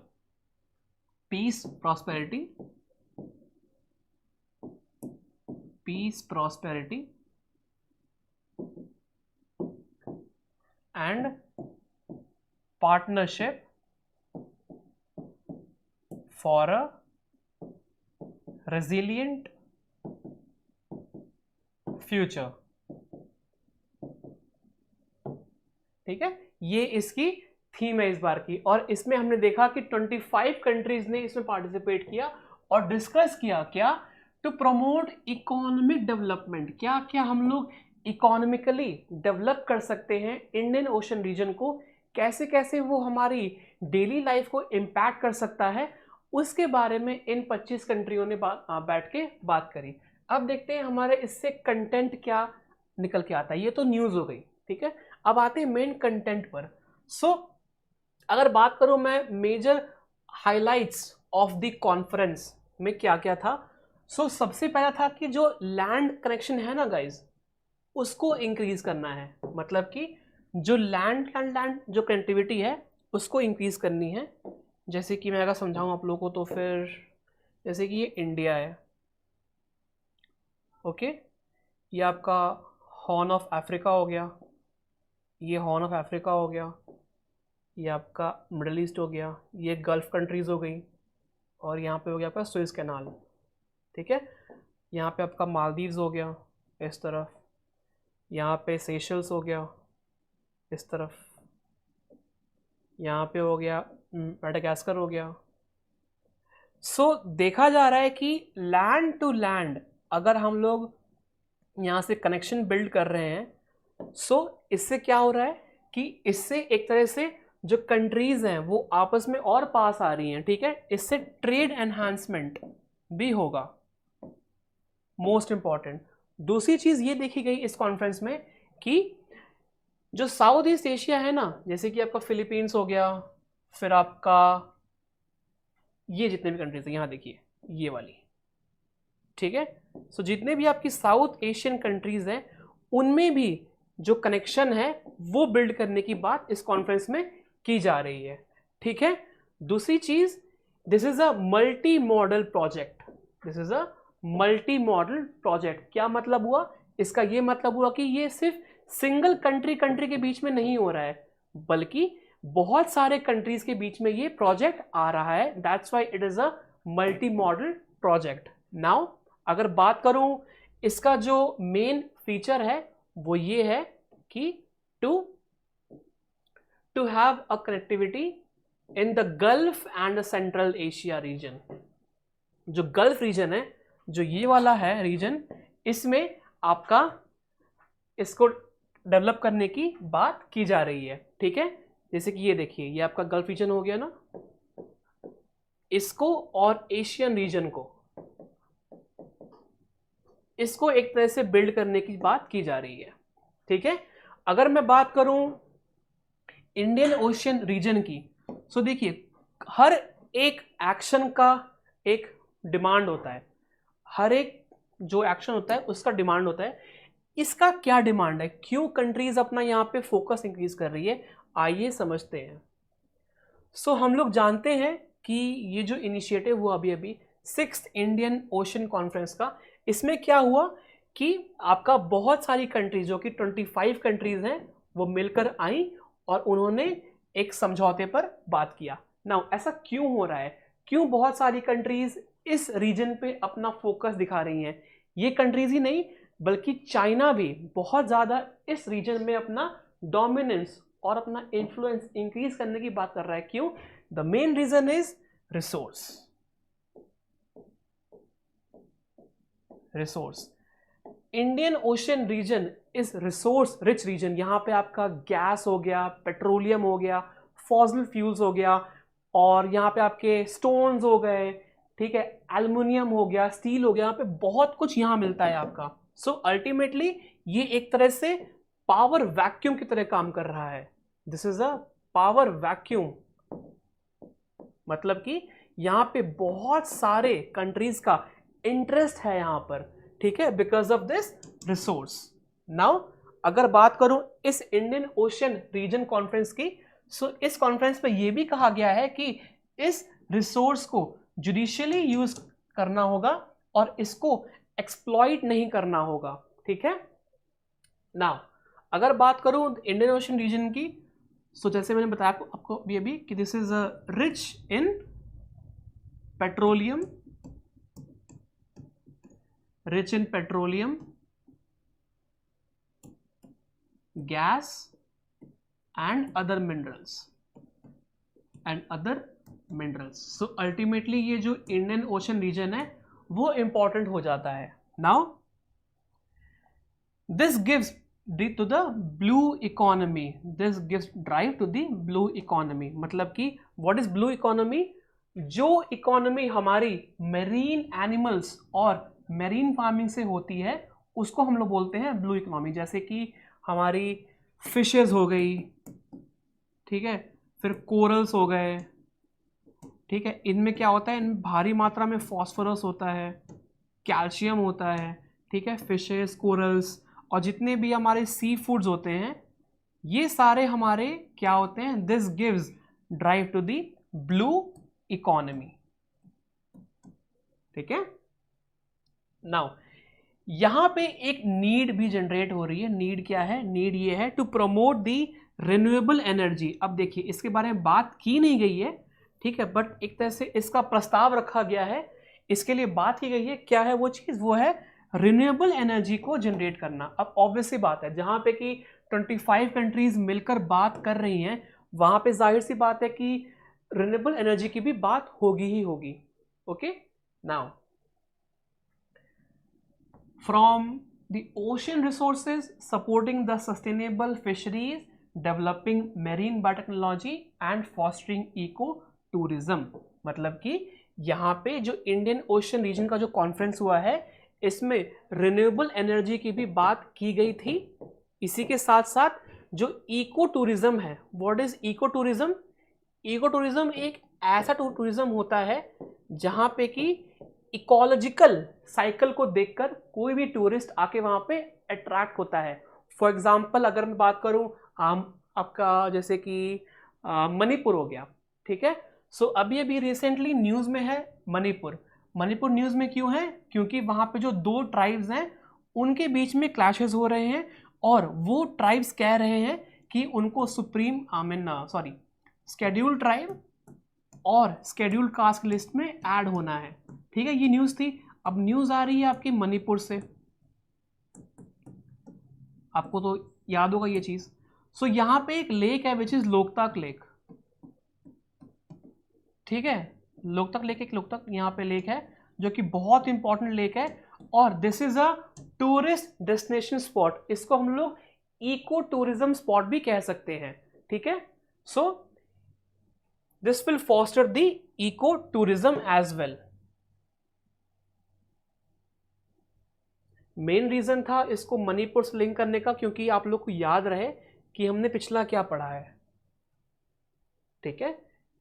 Peace, prosperity, peace, prosperity and partnership for a resilient future, ठीक है। ये इसकी थीम है इस बार की, और इसमें हमने देखा कि 25 कंट्रीज ने इसमें पार्टिसिपेट किया और डिस्कस किया क्या, टू प्रमोट इकोनॉमिक डेवलपमेंट, क्या क्या हम लोग इकोनॉमिकली डेवलप कर सकते हैं इंडियन ओशन रीजन को, कैसे कैसे वो हमारी डेली लाइफ को इम्पैक्ट कर सकता है, उसके बारे में इन 25 कंट्रियों ने बैठ के बात करी। अब देखते हैं हमारे इससे कंटेंट क्या निकल के आता है। ये तो न्यूज़ हो गई, ठीक है। अब आते हैं मेन कंटेंट पर। सो अगर बात करूं मैं major highlights of the conference में क्या क्या था, सो सबसे पहला था कि जो लैंड कनेक्शन है ना गाइज, उसको इंक्रीज करना है। मतलब कि जो लैंड जो कनेक्टिविटी है उसको इंक्रीज करनी है। जैसे कि मैं अगर समझाऊं आप लोगों को तो फिर, जैसे कि ये इंडिया है, ओके, ये आपका हॉर्न ऑफ अफ्रीका हो गया, ये हॉर्न ऑफ अफ्रीका हो गया, ये आपका मिडल ईस्ट हो गया, ये गल्फ कंट्रीज़ हो गई, और यहाँ पे हो गया आपका सुएज कैनाल, ठीक है। यहाँ पे आपका मालदीव्स हो गया इस तरफ, यहाँ पे सेशल्स हो गया इस तरफ, यहाँ पे हो गया मेडागास्कर हो गया। सो देखा जा रहा है कि लैंड टू लैंड अगर हम लोग यहाँ से कनेक्शन बिल्ड कर रहे हैं, सो इससे क्या हो रहा है कि इससे एक तरह से जो कंट्रीज हैं वो आपस में और पास आ रही हैं, ठीक है। इससे ट्रेड एनहांसमेंट भी होगा, मोस्ट इंपॉर्टेंट। दूसरी चीज ये देखी गई इस कॉन्फ्रेंस में कि जो साउथ ईस्ट एशिया है ना, जैसे कि आपका फिलीपींस हो गया, फिर आपका ये जितने भी कंट्रीज हैं यहाँ देखिए ये वाली, ठीक है। सो जितने भी आपकी साउथ एशियन कंट्रीज हैं उनमें भी जो कनेक्शन है वो बिल्ड करने की बात इस कॉन्फ्रेंस में की जा रही है, ठीक है। दूसरी चीज, this is a multi modal project, this is a multi modal project. क्या मतलब हुआ इसका? ये मतलब हुआ कि ये सिर्फ सिंगल कंट्री के बीच में नहीं हो रहा है, बल्कि बहुत सारे कंट्रीज के बीच में ये प्रोजेक्ट आ रहा है। That's why it is a multi modal project. Now अगर बात करूं इसका जो मेन फीचर है वो ये है कि to have a connectivity in the Gulf and Central Asia region. जो गल्फ रीजन है, जो ये वाला है रीजन, इसमें आपका इसको डेवलप करने की बात की जा रही है, ठीक है। जैसे कि ये देखिए ये आपका गल्फ रीजन हो गया ना, इसको और एशियन रीजन को, इसको एक तरह से बिल्ड करने की बात की जा रही है, ठीक है। अगर मैं बात करूं इंडियन ओशियन रीजन की, सो देखिए हर एक एक्शन का एक डिमांड होता है, हर एक जो एक्शन होता है उसका डिमांड होता है। इसका क्या डिमांड है, क्यों कंट्रीज अपना यहाँ पे फोकस इंक्रीज कर रही है, आइए समझते हैं। सो हम लोग जानते हैं कि ये जो इनिशिएटिव हुआ अभी अभी 6th इंडियन ओशन कॉन्फ्रेंस का, इसमें क्या हुआ कि आपका बहुत सारी कंट्रीज जो कि 25 कंट्रीज हैं वो मिलकर आई और उन्होंने एक समझौते पर बात किया। नाउ ऐसा क्यों हो रहा है, क्यों बहुत सारी कंट्रीज इस रीजन पे अपना फोकस दिखा रही हैं? ये कंट्रीज ही नहीं बल्कि चाइना भी बहुत ज़्यादा इस रीजन में अपना डोमिनेंस और अपना इन्फ्लुएंस इंक्रीज करने की बात कर रहा है। क्यों? The main reason is resource. Resource, Indian Ocean region is resource rich region. यहां पे आपका गैस हो गया, पेट्रोलियम हो गया, फॉसिल फ्यूल्स हो गया, और यहाँ पे आपके स्टोन्स हो गए, ठीक है, एल्युमिनियम हो गया, स्टील हो गया, यहाँ पे बहुत कुछ यहाँ मिलता है आपका। सो अल्टीमेटली ये एक तरह से पावर वैक्यूम की तरह काम कर रहा है। This is a power vacuum, मतलब कि यहाँ पे बहुत सारे कंट्रीज का इंटरेस्ट है यहाँ पर, ठीक है, because of this resource. Now अगर बात करूं इस इंडियन ओशन रीजन कॉन्फ्रेंस की, सो इस कॉन्फ्रेंस पे ये भी कहा गया है कि इस रिसोर्स को जुडिशियली यूज करना होगा और इसको एक्सप्लॉइट नहीं करना होगा, ठीक है। नाउ अगर बात करूं इंडियन ओशन रीजन की, सो जैसे मैंने बताया आपको अभी कि this is rich in petroleum, rich in petroleum, gas and other minerals so ultimately ये जो इंडियन ओशन रीजन है वो इंपॉर्टेंट हो जाता है। Now this gives to the blue economy, this gives drive to the blue economy, मतलब कि व्हाट इज ब्लू इकोनॉमी? जो इकोनॉमी हमारी मेरीन एनिमल्स और मेरीन फार्मिंग से होती है उसको हम लोग बोलते हैं ब्लू इकोनॉमी। जैसे कि हमारी फिशेस हो गई, ठीक है, फिर कोरल्स हो गए, ठीक है, इनमें क्या होता है, इनमें भारी मात्रा में फॉस्फोरस होता है, कैल्शियम होता है, ठीक है, फिशेस, कोरल्स और जितने भी हमारे सी फूड्स होते हैं ये सारे हमारे क्या होते हैं, this gives drive to the blue economy, ठीक है। नाउ यहां पे एक नीड भी जनरेट हो रही है। नीड क्या है? नीड ये है to promote the renewable energy. अब देखिए इसके बारे में बात की नहीं गई है, ठीक है, बट एक तरह से इसका प्रस्ताव रखा गया है, इसके लिए बात की गई है। क्या है वो चीज? वो है रिन्यूएबल एनर्जी को जनरेट करना। अब ऑब्वियसली बात है जहां पे कि 25 कंट्रीज मिलकर बात कर रही हैं वहां पे जाहिर सी बात है कि रिन्यूएबल एनर्जी की भी बात होगी ही होगी। Okay, now from the ocean resources supporting the sustainable fisheries, developing marine biotechnology and fostering ecotourism। मतलब कि यहाँ पे जो इंडियन ओशन रीजन का जो कॉन्फ्रेंस हुआ है इसमें रिन्यूएबल एनर्जी की भी बात की गई थी। इसी के साथ साथ जो इको टूरिज्म है, what is eco tourism? Eco tourism एक ऐसा टूरिज्म होता है जहां पे कि इकोलॉजिकल साइकिल को देखकर कोई भी टूरिस्ट आके वहां पे अट्रैक्ट होता है। फॉर एग्जांपल अगर मैं बात करूं आपका जैसे कि मणिपुर हो गया, ठीक है। सो अभी अभी रिसेंटली न्यूज में है मणिपुर। मणिपुर न्यूज में क्यों है? क्योंकि वहां पे जो दो ट्राइब्स हैं उनके बीच में क्लैशेस हो रहे हैं और वो ट्राइब्स कह रहे हैं कि उनको स्केड्यूल्ड ट्राइब और स्केड्यूल्ड कास्ट लिस्ट में ऐड होना है, ठीक है। ये न्यूज थी। अब न्यूज आ रही है आपकी मणिपुर से, आपको तो याद होगा ये चीज। सो यहां पे एक लेक है विच इज लोकतक लेक, ठीक है। लोकतक यहां पे लेक है जो कि बहुत इंपॉर्टेंट लेक है और this is a tourist destination spot. इसको हम लोग इको टूरिज्म स्पॉट भी कह सकते हैं, ठीक है। So this will foster the eco tourism as well. Main reason था इसको मणिपुर से लिंक करने का क्योंकि आप लोग को याद रहे कि हमने पिछला क्या पढ़ा है, ठीक है।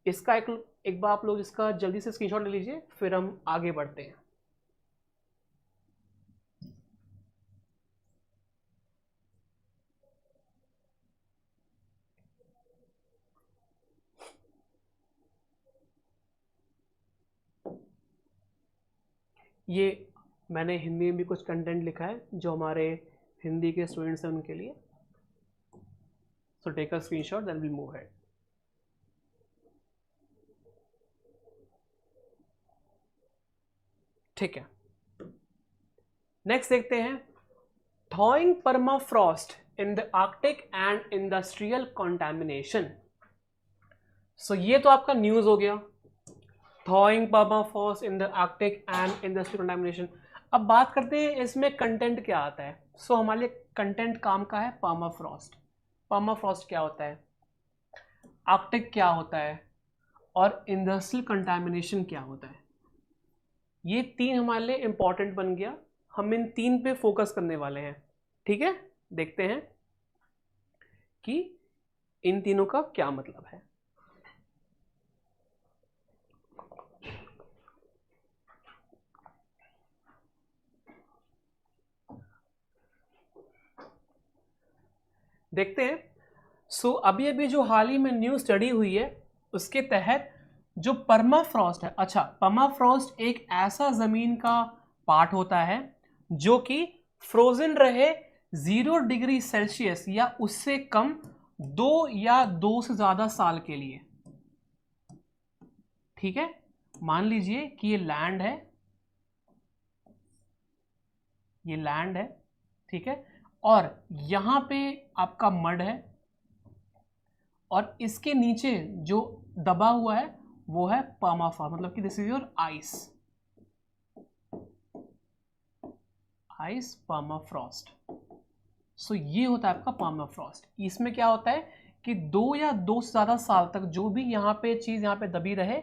इसका एक बार आप लोग इसका जल्दी से स्क्रीनशॉट ले लीजिए फिर हम आगे बढ़ते हैं। ये मैंने हिंदी में भी कुछ कंटेंट लिखा है जो हमारे हिंदी के स्टूडेंट्स हैं उनके लिए। So take a screenshot then we move ahead. ठीक है, नेक्स्ट देखते हैं thawing permafrost in the Arctic and industrial contamination. So ये तो आपका न्यूज हो गया, thawing permafrost in the Arctic and industrial contamination. अब बात करते हैं इसमें कंटेंट क्या आता है। सो हमारे लिए कंटेंट काम का है परमाफ्रॉस्ट। परमाफ्रॉस्ट क्या होता है? आर्कटिक क्या होता है और इंडस्ट्रियल कंटामिनेशन क्या होता है। ये 3 हमारे लिए इंपॉर्टेंट बन गया, हम इन 3 पे फोकस करने वाले हैं। ठीक है, देखते हैं कि इन तीनों का क्या मतलब है। देखते हैं। अभी अभी जो हाल ही में न्यू स्टडी हुई है उसके तहत जो परमाफ्रॉस्ट है, अच्छा परमाफ्रॉस्ट एक ऐसा जमीन का पार्ट होता है जो कि फ्रोजन रहे 0 डिग्री सेल्सियस या उससे कम 2 या 2 से ज्यादा साल के लिए। ठीक है, मान लीजिए कि ये लैंड है, ये लैंड है, ठीक है, और यहां पे आपका मड है और इसके नीचे जो दबा हुआ है वो है परमाफ्रॉस्ट, मतलब कि this is your ice, ice permafrost. So ये होता है आपका परमाफ्रॉस्ट। इसमें क्या होता है कि 2 या 2 से ज्यादा साल तक जो भी यहाँ पे चीज यहाँ पे दबी रहे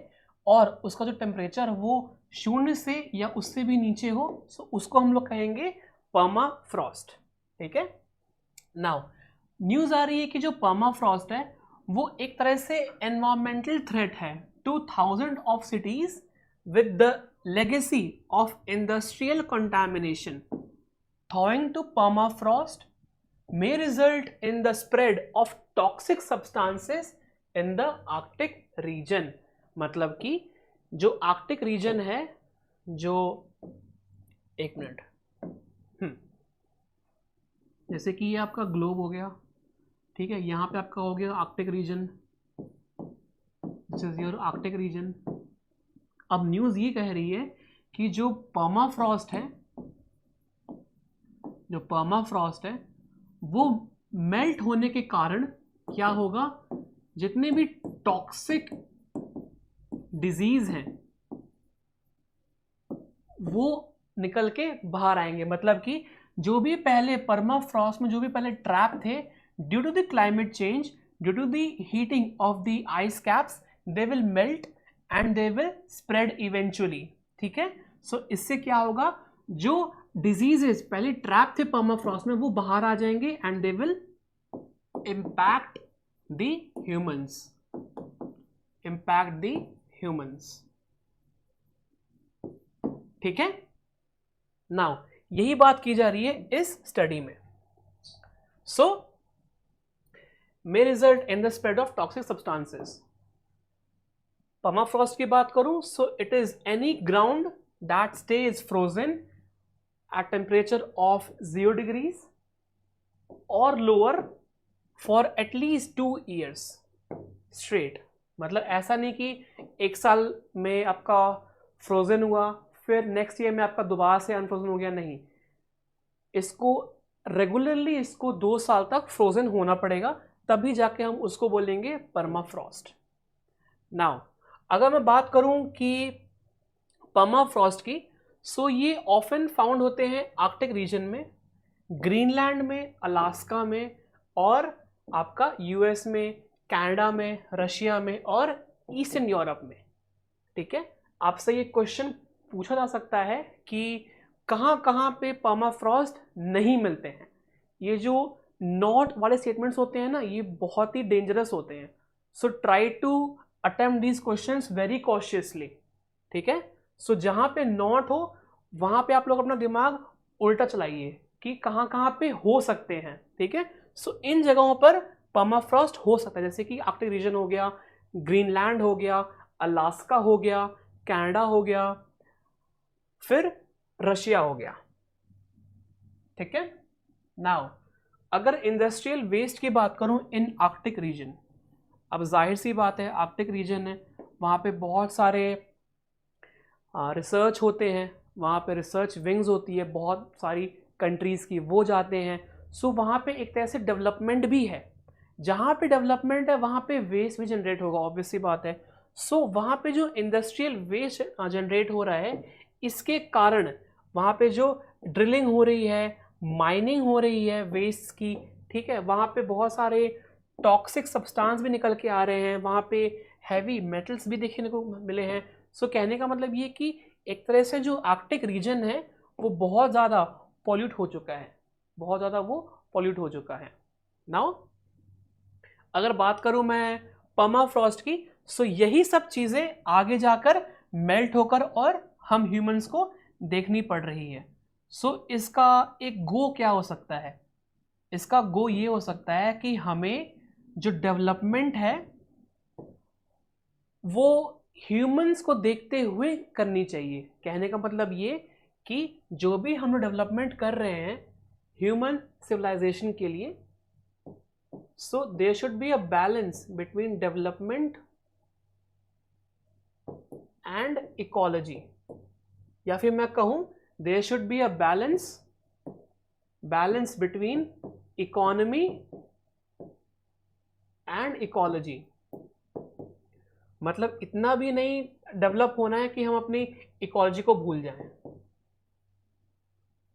और उसका जो टेम्परेचर वो 0 से या उससे भी नीचे हो, सो उसको हम लोग कहेंगे परमाफ्रॉस्ट। ठीक है, नाउ न्यूज आ रही है कि जो परमाफ्रॉस्ट है वो एक तरह से एनवायरमेंटल थ्रेट है to 1000 of cities with the legacy of industrial contamination. Thawing to permafrost may result in the spread of toxic substances in the Arctic region। मतलब कि जो आर्कटिक रीजन है, जो एक मिनट, जैसे कि ये आपका ग्लोब हो गया, ठीक है, यहां पे आपका हो गया Arctic region, this is your Arctic region. अब न्यूज ये कह रही है कि जो परमाफ्रॉस्ट है, जो परमाफ्रॉस्ट है वो मेल्ट होने के कारण क्या होगा, जितने भी टॉक्सिक डिजीज हैं वो निकल के बाहर आएंगे। मतलब कि जो भी पहले परमाफ्रॉस्ट में जो भी पहले ट्रैप थे, due to the climate change, due to the heating of the ice caps, they will melt and they will spread eventually. ठीक है, सो इससे क्या होगा, जो डिजीजेस पहले ट्रैप थे परमाफ्रॉस्ट में वो बाहर आ जाएंगे and they will impact the humans, impact the humans. ठीक है, नाउ यही बात की जा रही है इस स्टडी में। So may result in the spread of toxic substances. Permafrost की बात करूं, so it is any ground that stays frozen at temperature of 0 degrees or lower for at least 2 years straight। मतलब ऐसा नहीं कि 1 साल में आपका फ्रोजन हुआ फिर नेक्स्ट ईयर में आपका दोबारा से अनफ्रोजन हो गया, नहीं, इसको रेगुलरली इसको 2 साल तक फ्रोजन होना पड़ेगा, तभी जाके हम उसको बोलेंगे परमाफ्रॉस्ट। नाउ अगर मैं बात करूं कि परमाफ्रॉस्ट की, सो ये ऑफन फाउंड होते हैं आर्कटिक रीजन में, ग्रीनलैंड में, अलास्का में और आपका यूएस में, कनाडा में, रशिया में और ईस्टर्न यूरोप में। ठीक है, आपसे ये क्वेश्चन पूछा जा सकता है कि कहाँ कहाँ पे परमाफ्रॉस्ट नहीं मिलते हैं। ये जो नॉट वाले स्टेटमेंट्स होते हैं ना, ये बहुत ही डेंजरस होते हैं। So try to attempt these questions very cautiously. ठीक है, सो जहां पे नॉट हो वहां पे आप लोग अपना दिमाग उल्टा चलाइए कि कहां कहां पे हो सकते हैं। ठीक है, सो इन जगहों पर परमाफ्रॉस्ट हो सकता है, जैसे कि आर्कटिक रीजन हो गया, ग्रीनलैंड हो गया, अलास्का हो गया, कनाडा हो गया, फिर रशिया हो गया। ठीक है, नाउ अगर इंडस्ट्रियल वेस्ट की बात करूं इन आर्कटिक रीजन, अब जाहिर सी बात है आर्कटिक रीजन है, वहां पे बहुत सारे रिसर्च होते हैं, वहाँ पे रिसर्च विंग्स होती है बहुत सारी कंट्रीज़ की, वो जाते हैं। सो वहाँ पे एक तरह से डेवलपमेंट भी है, जहाँ पे डेवलपमेंट है वहाँ पे वेस्ट भी जनरेट होगा, ऑब्वियस सी बात है। सो वहाँ पे जो इंडस्ट्रियल वेस्ट जनरेट हो रहा है, इसके कारण वहाँ पे जो ड्रिलिंग हो रही है, माइनिंग हो रही है वेस्ट की, ठीक है, वहाँ पे बहुत सारे टॉक्सिक सब्सटेंस भी निकल के आ रहे हैं, वहाँ पे हैवी मेटल्स भी देखने को मिले हैं। सो कहने का मतलब ये कि एक तरह से जो आर्कटिक रीजन है वो बहुत ज़्यादा पॉल्यूट हो चुका है, बहुत ज़्यादा वो पॉल्यूट हो चुका है। नाउ अगर बात करूँ मैं पर्माफ्रॉस्ट की, सो यही सब चीज़ें आगे जाकर मेल्ट होकर और हम ह्यूमंस को देखनी पड़ रही है। सो इसका एक गो क्या हो सकता है? इसका गो ये हो सकता है कि हमें जो डेवलपमेंट है वो ह्यूमंस को देखते हुए करनी चाहिए। कहने का मतलब ये कि जो भी हम लोग डेवलपमेंट कर रहे हैं ह्यूमन सिविलाइजेशन के लिए, so there should be a balance between development and ecology, या फिर मैं कहूं there should be a balance between economy and ecology. मतलब इतना भी नहीं डेवलप होना है कि हम अपनी इकोलॉजी को भूल जाएं,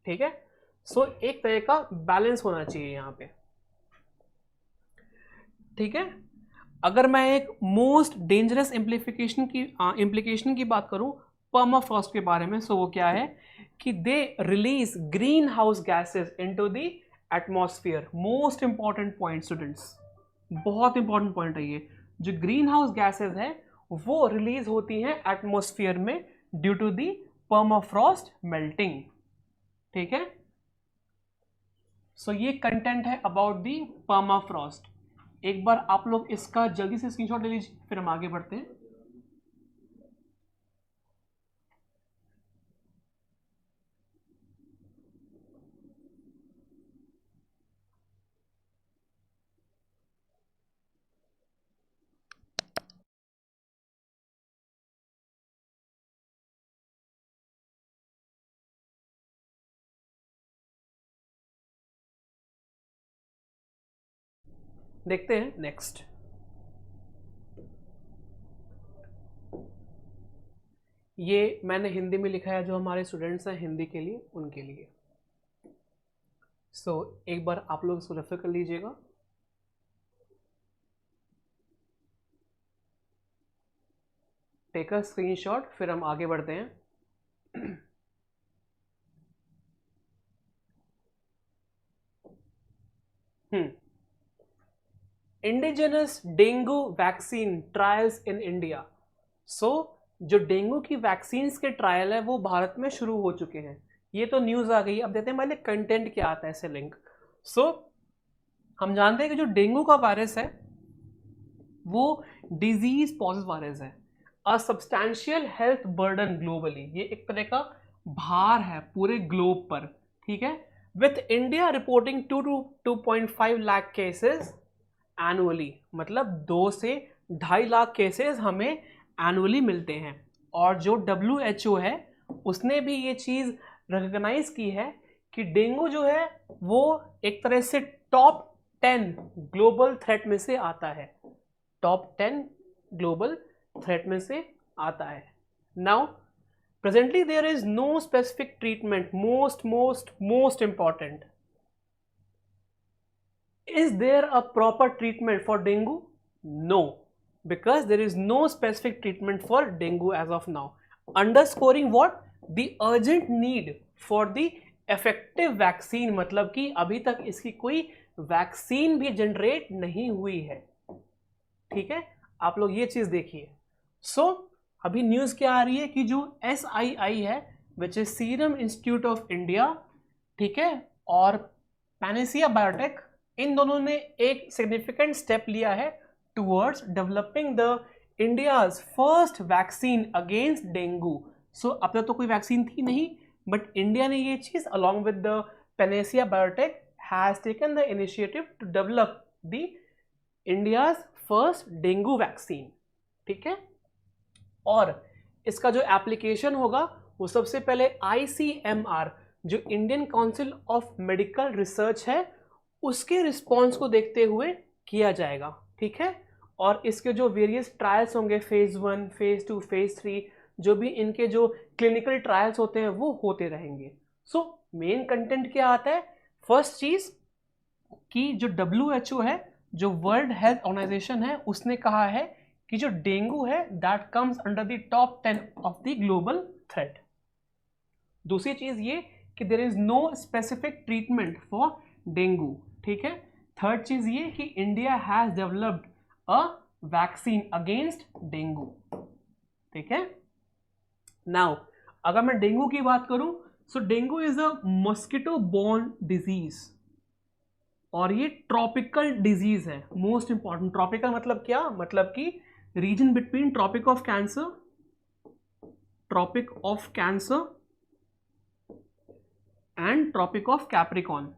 ठीक है। सो एक तरह का बैलेंस होना चाहिए यहां पे, ठीक है। अगर मैं एक मोस्ट डेंजरस इम्प्लीकेशन की बात करूं पर्माफ्रॉस्ट के बारे में, सो वो क्या है कि they release green house gases into the atmosphere. Most important point students, बहुत इंपॉर्टेंट पॉइंट है ये। जो ग्रीन हाउस गैसेज है वो रिलीज होती हैं एटमॉस्फेयर में due to the permafrost melting, ठीक है। सो ये कंटेंट है अबाउट दी पर्माफ्रॉस्ट। एक बार आप लोग इसका जल्दी से स्क्रीनशॉट ले लीजिए, फिर हम आगे बढ़ते हैं। देखते हैं नेक्स्ट। ये मैंने हिंदी में लिखा है, जो हमारे स्टूडेंट्स हैं हिंदी के लिए उनके लिए। सो एक बार आप लोग इसको रेफर कर लीजिएगा। टेक अ स्क्रीनशॉट, फिर हम आगे बढ़ते हैं। Indigenous dengue vaccine trials in India. So जो डेंगू की वैक्सीन के ट्रायल है वो भारत में शुरू हो चुके हैं। ये तो न्यूज़ आ गई। अब देखते हैं पहले कंटेंट क्या आता है ऐसे लिंक। सो हम जानते हैं कि जो डेंगू का वायरस है वो डिजीज पॉजिटिव वायरस है, a substantial health burden globally. ये एक तरह का भार है पूरे ग्लोब पर, ठीक है। With India reporting 2 to 2.5 lakh cases annually, मतलब 2 से 2.5 लाख केसेस हमें एनुअली मिलते हैं। और जो WHO है उसने भी ये चीज़ रिकग्नाइज की है कि डेंगू जो है वो एक तरह से टॉप 10 ग्लोबल थ्रेट में से आता है, टॉप 10 ग्लोबल थ्रेट में से आता है। Now presently there is no specific treatment. Most important, is there a proper treatment for dengue? No, because there is no specific treatment for dengue as of now, underscoring what? The urgent need for the effective vaccine। मतलब कि अभी तक इसकी कोई वैक्सीन भी जनरेट नहीं हुई है, ठीक है। आप लोग ये चीज देखिए। सो अभी न्यूज़ क्या आ रही है कि जो SII है which is serum institute of India, ठीक है, और पैनेसिया बायोटेक, इन दोनों ने एक सिग्निफिकेंट स्टेप लिया है towards developing the India's first vaccine against dengue. So अब तक तो कोई वैक्सीन थी नहीं, बट इंडिया ने ये चीज along with the Panacea Biotec has taken the initiative to develop the India's first dengue vaccine, ठीक है। और इसका जो एप्लीकेशन होगा वो सबसे पहले ICMR, जो Indian council of medical research है, उसके रिस्पॉन्स को देखते हुए किया जाएगा, ठीक है। और इसके जो वेरियस ट्रायल्स होंगे, फेज 1, फेज 2, फेज 3, जो भी इनके जो क्लिनिकल ट्रायल्स होते हैं वो होते रहेंगे। सो मेन कंटेंट क्या आता है? फर्स्ट चीज कि जो WHO है जो वर्ल्ड हेल्थ ऑर्गेनाइजेशन है उसने कहा है कि जो डेंगू है that comes under the top 10 of the global threat. दूसरी चीज ये कि there is no specific treatment for dengue, ठीक है। थर्ड चीज ये कि India has developed a vaccine against dengue, ठीक है। नाउ अगर मैं डेंगू की बात करूं, so dengue is a mosquito borne disease और ये ट्रॉपिकल डिजीज है। मोस्ट इंपॉर्टेंट, ट्रॉपिकल मतलब क्या, मतलब कि region between Tropic of Cancer and Tropic of Capricorn.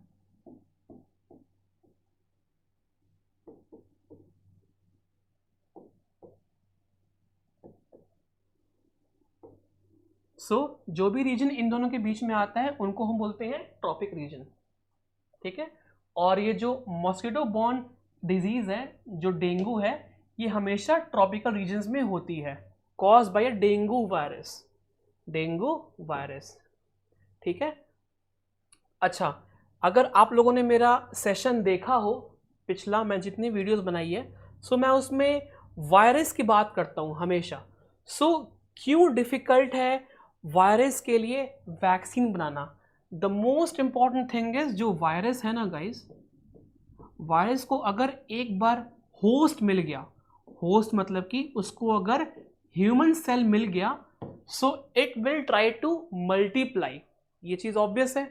So जो भी रीजन इन दोनों के बीच में आता है उनको हम बोलते हैं ट्रॉपिक रीजन, ठीक है। और ये जो मॉस्किटो बॉर्न डिजीज है, जो डेंगू है, ये हमेशा ट्रॉपिकल रीजन्स में होती है, कॉज बाय डेंगू वायरस, ठीक है। अच्छा, अगर आप लोगों ने मेरा सेशन देखा हो पिछला, मैं जितनी वीडियोस बनाई है, सो मैं उसमें वायरस की बात करता हूं हमेशा। सो क्यों डिफिकल्ट है वायरस के लिए vaccine banana? The most important thing is, जो वायरस है ना गाइस, वायरस को अगर एक बार होस्ट मिल गया, होस्ट मतलब कि उसको अगर ह्यूमन सेल मिल गया, so it will try to multiply. ये चीज ऑब्वियस है।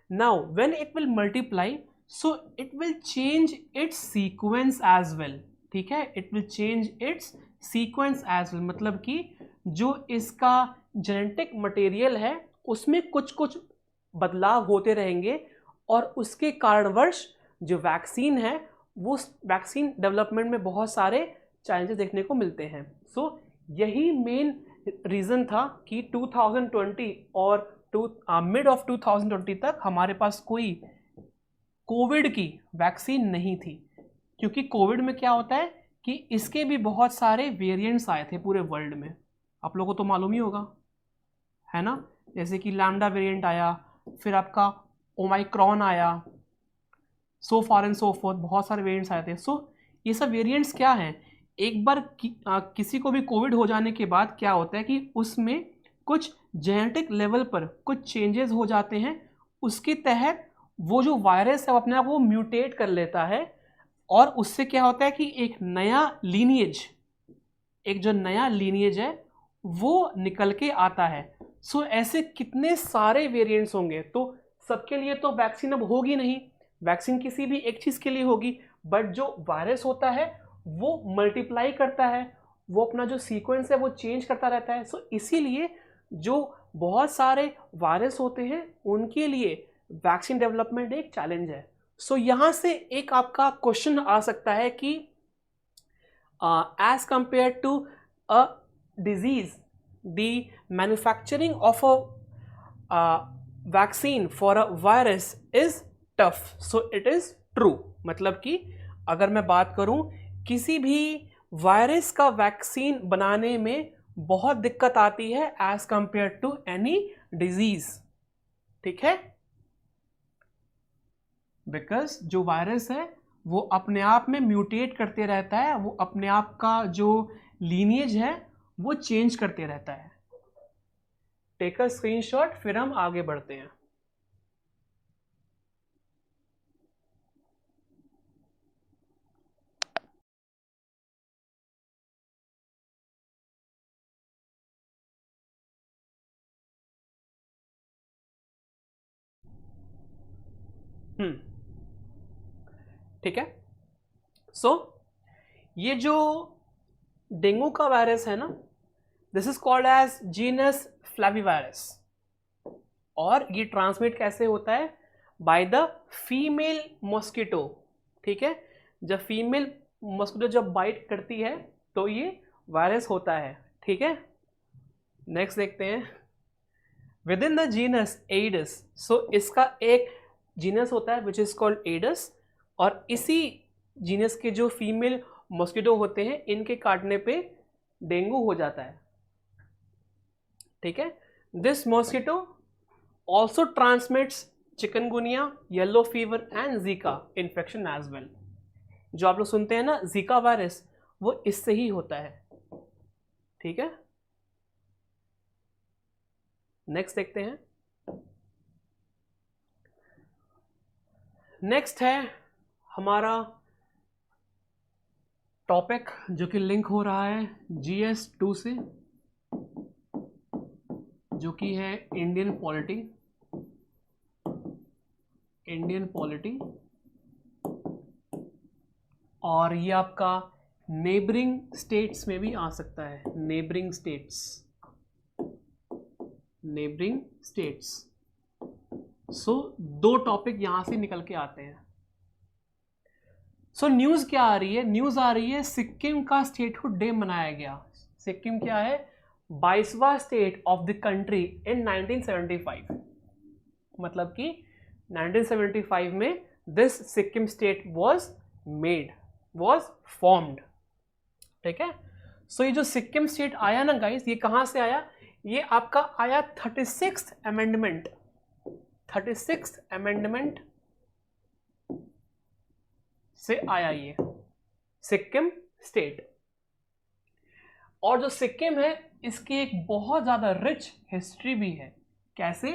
Now when it will multiply, so it will change its sequence as well, ठीक है। It will change its sequence as well, मतलब कि जो इसका जेनेटिक मटेरियल है उसमें कुछ कुछ बदलाव होते रहेंगे और उसके कारणवश जो वैक्सीन है वो वैक्सीन डेवलपमेंट में बहुत सारे चैलेंजेस देखने को मिलते हैं। सो यही मेन रीज़न था कि 2020 और मिड ऑफ 2020 तक हमारे पास कोई कोविड की वैक्सीन नहीं थी, क्योंकि कोविड में क्या होता है कि इसके भी बहुत सारे वेरिएंट्स आए थे पूरे वर्ल्ड में, आप लोगों को तो मालूम ही होगा, है ना। जैसे कि लैम्डा वेरिएंट आया, फिर आपका ओमाइक्रॉन आया, so for and so fourth, बहुत सारे वेरिएंट्स आए थे। सो ये सब वेरिएंट्स क्या हैं, एक बार किसी को भी कोविड हो जाने के बाद क्या होता है कि उसमें कुछ जेनेटिक लेवल पर कुछ चेंजेस हो जाते हैं, उसके तहत वो जो वायरस है वो अपने आप को म्यूटेट कर लेता है और उससे क्या होता है कि एक जो नया लीनिएज है वो निकल के आता है। सो ऐसे कितने सारे वेरिएंट्स होंगे, तो सबके लिए तो वैक्सीन अब होगी नहीं, वैक्सीन किसी भी एक चीज के लिए होगी, बट जो वायरस होता है वो मल्टीप्लाई करता है, वो अपना जो सीक्वेंस है वो चेंज करता रहता है। सो इसीलिए जो बहुत सारे वायरस होते हैं उनके लिए वैक्सीन डेवलपमेंट एक चैलेंज है। सो यहां से एक आपका क्वेश्चन आ सकता है कि as compare to a disease, the manufacturing of a vaccine for a virus is tough. So it is true, मतलब कि अगर मैं बात करूं किसी भी वायरस का वैक्सीन बनाने में बहुत दिक्कत आती है as compare to any disease, ठीक है। बिकॉज जो वायरस है वो अपने आप में म्यूटेट करते रहता है, वो अपने आप का जो लीनिएज है वो चेंज करते रहता है। टेक अ स्क्रीनशॉट, फिर हम आगे बढ़ते हैं। ठीक है। सो ये जो डेंगू का वायरस है ना, this is called as genus flavivirus, और ये ट्रांसमिट कैसे होता है, बाय द फीमेल मॉस्किटो, ठीक है। जब फीमेल मॉस्किटो जब बाइट करती है तो ये वायरस होता है, ठीक है। नेक्स्ट देखते हैं, within the genus Aedes, so इसका एक जीनस होता है विच इज कॉल्ड एडिस, और इसी जीनस के जो फीमेल मॉस्किटो होते हैं इनके काटने पे डेंगू हो जाता है, ठीक है। This mosquito also transmits chikungunya, yellow fever and Zika infection as well. जो आप लोग सुनते हैं ना जीका वायरस, वो इससे ही होता है। ठीक है, नेक्स्ट देखते हैं। नेक्स्ट है हमारा टॉपिक जो कि लिंक हो रहा है GS2 से, जो कि है इंडियन पॉलिटी। और ये आपका नेबरिंग स्टेट्स में भी आ सकता है, नेबरिंग स्टेट्स। सो दो टॉपिक यहां से निकल के आते हैं। सो न्यूज क्या आ रही है? न्यूज आ रही है सिक्किम का स्टेटहुड डे मनाया गया। सिक्किम क्या है? 22वां state of the country in 1975। मतलब कि 1975 में this Sikkim state was formed. ठीक है, सो ये जो सिक्किम स्टेट आया ना गाइस, ये कहां से आया? ये आपका आया 36th अमेंडमेंट से आया ये सिक्किम स्टेट। और जो सिक्किम है इसकी एक बहुत ज्यादा रिच हिस्ट्री भी है। कैसे?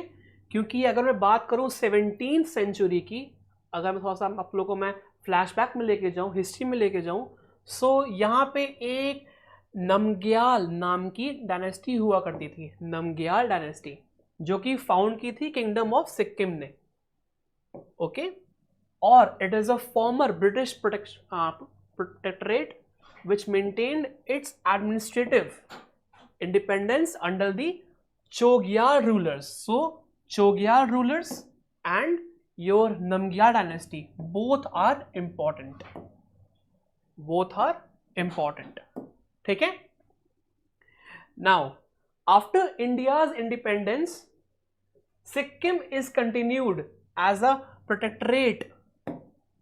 क्योंकि अगर मैं बात करूं 17th सेंचुरी की, अगर मैं थोड़ा सा आप लोगों को मैं फ्लैशबैक में लेके जाऊं, हिस्ट्री में लेके जाऊं, सो यहाँ पे एक नमग्याल नाम की डायनेस्टी हुआ करती थी, नमग्याल डायनेस्टी, जो कि फाउंड की थी किंगडम ऑफ सिक्किम ने। ओके, और it is a former British protectorate which maintained its administrative independence under the Chogyal rulers. So Chogyal rulers and your Namgyal dynasty both are important. ठीक है? Now after India's independence, Sikkim is continued as a protectorate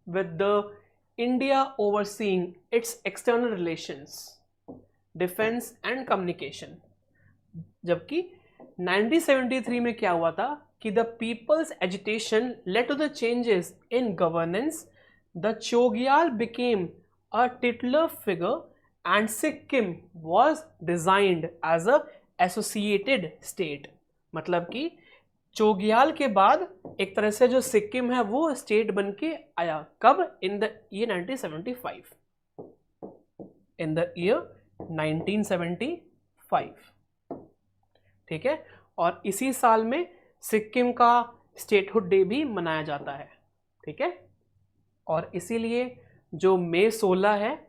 with the India overseeing its external relations, defense and communication. जबकि 1973 में क्या हुआ था कि the people's agitation led to the changes in governance. The Chogyal became a titular figure and Sikkim was designed as a associated state. मतलब कि चोग्याल के बाद एक तरह से जो सिक्किम है वो स्टेट बन के आया। कब? In the year 1975। In the year 1975। ठीक है, और इसी साल में सिक्किम का स्टेटहुड डे भी मनाया जाता है। ठीक है, और इसीलिए जो मई 16 है,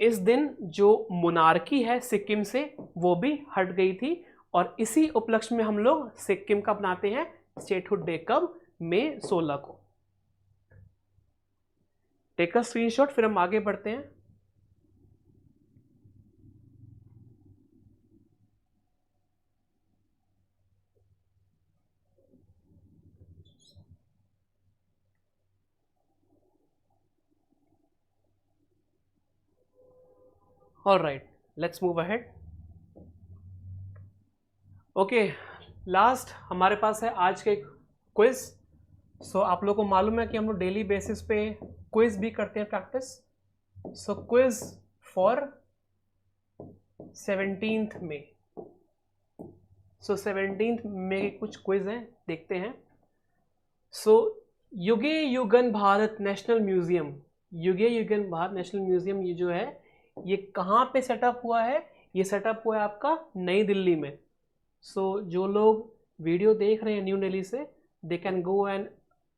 इस दिन जो मोनार्की है सिक्किम से वो भी हट गई थी, और इसी उपलक्ष्य में हम लोग सिक्किम का अपनाते हैं स्टेटहुड डे। कब? मई 16 को। टेक अ स्क्रीनशॉट, फिर हम आगे बढ़ते हैं। Alright, let's move ahead. Okay, last हमारे पास है आज के क्विज। सो आप लोगों को मालूम है कि हम लोग डेली बेसिस पे क्विज भी करते हैं, practice. So quiz for 17th May. So 17th May के कुछ क्विज हैं, देखते हैं। सो युगे युगन भारत नेशनल म्यूजियम, ये जो है ये कहाँ पे सेटअप हुआ है? ये सेटअप हुआ है आपका नई दिल्ली में। सो जो लोग वीडियो देख रहे हैं न्यू दिल्ली से, they can go and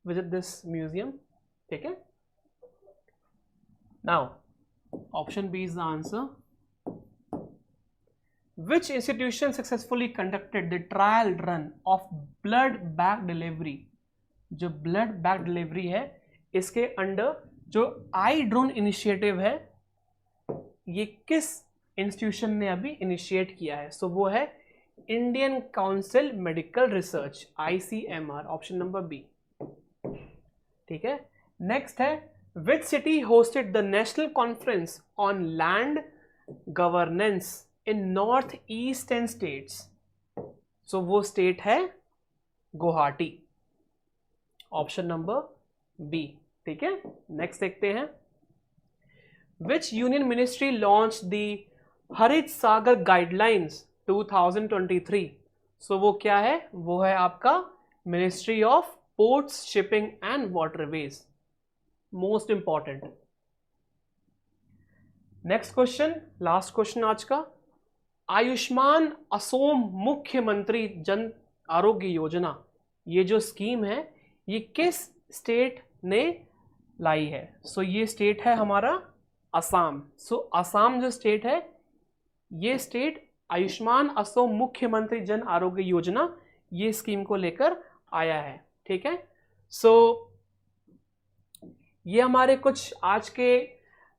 visit this museum. ठीक है, now option B is the answer. Which institution successfully conducted the trial run of blood bag delivery? जो ब्लड बैग डिलीवरी है, इसके अंडर जो आई ड्रोन इनिशिएटिव है, ये किस इंस्टीट्यूशन ने अभी इनिशिएट किया है? सो वो है Indian Council Medical Research, ICMR, option number B. ठीक है, नेक्स्ट है which city hosted the national conference on land governance in north eastern states? So वो स्टेट है गुवाहाटी, ऑप्शन नंबर बी। ठीक है, नेक्स्ट देखते हैं। विच यूनियन मिनिस्ट्री लॉन्च द हरित सागर गाइडलाइंस 2023? सो वो क्या है? वो है आपका ministry of ports, shipping and waterways. Most important. Next question, last question आज का। आयुष्मान असोम मुख्यमंत्री जन आरोग्य योजना, ये जो स्कीम है ये किस स्टेट ने लाई है? सो ये स्टेट है हमारा असम। सो असम जो स्टेट है, ये स्टेट आयुष्मान असोम मुख्यमंत्री जन आरोग्य योजना ये स्कीम को लेकर आया है। ठीक है, सो ये हमारे कुछ आज के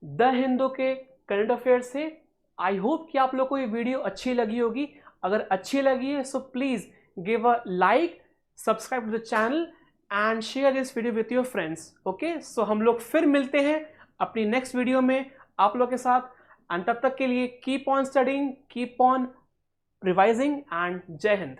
द हिंदू के करंट अफेयर्स थे। आई होप कि आप लोग को ये वीडियो अच्छी लगी होगी। अगर अच्छी लगी है so please give a like, subscribe to the channel and share this video with your friends. Okay, so हम लोग फिर मिलते हैं अपनी नेक्स्ट वीडियो में आप लोग के साथ। एंड तब तक के लिए keep on studying, keep on revising and जय हिंद।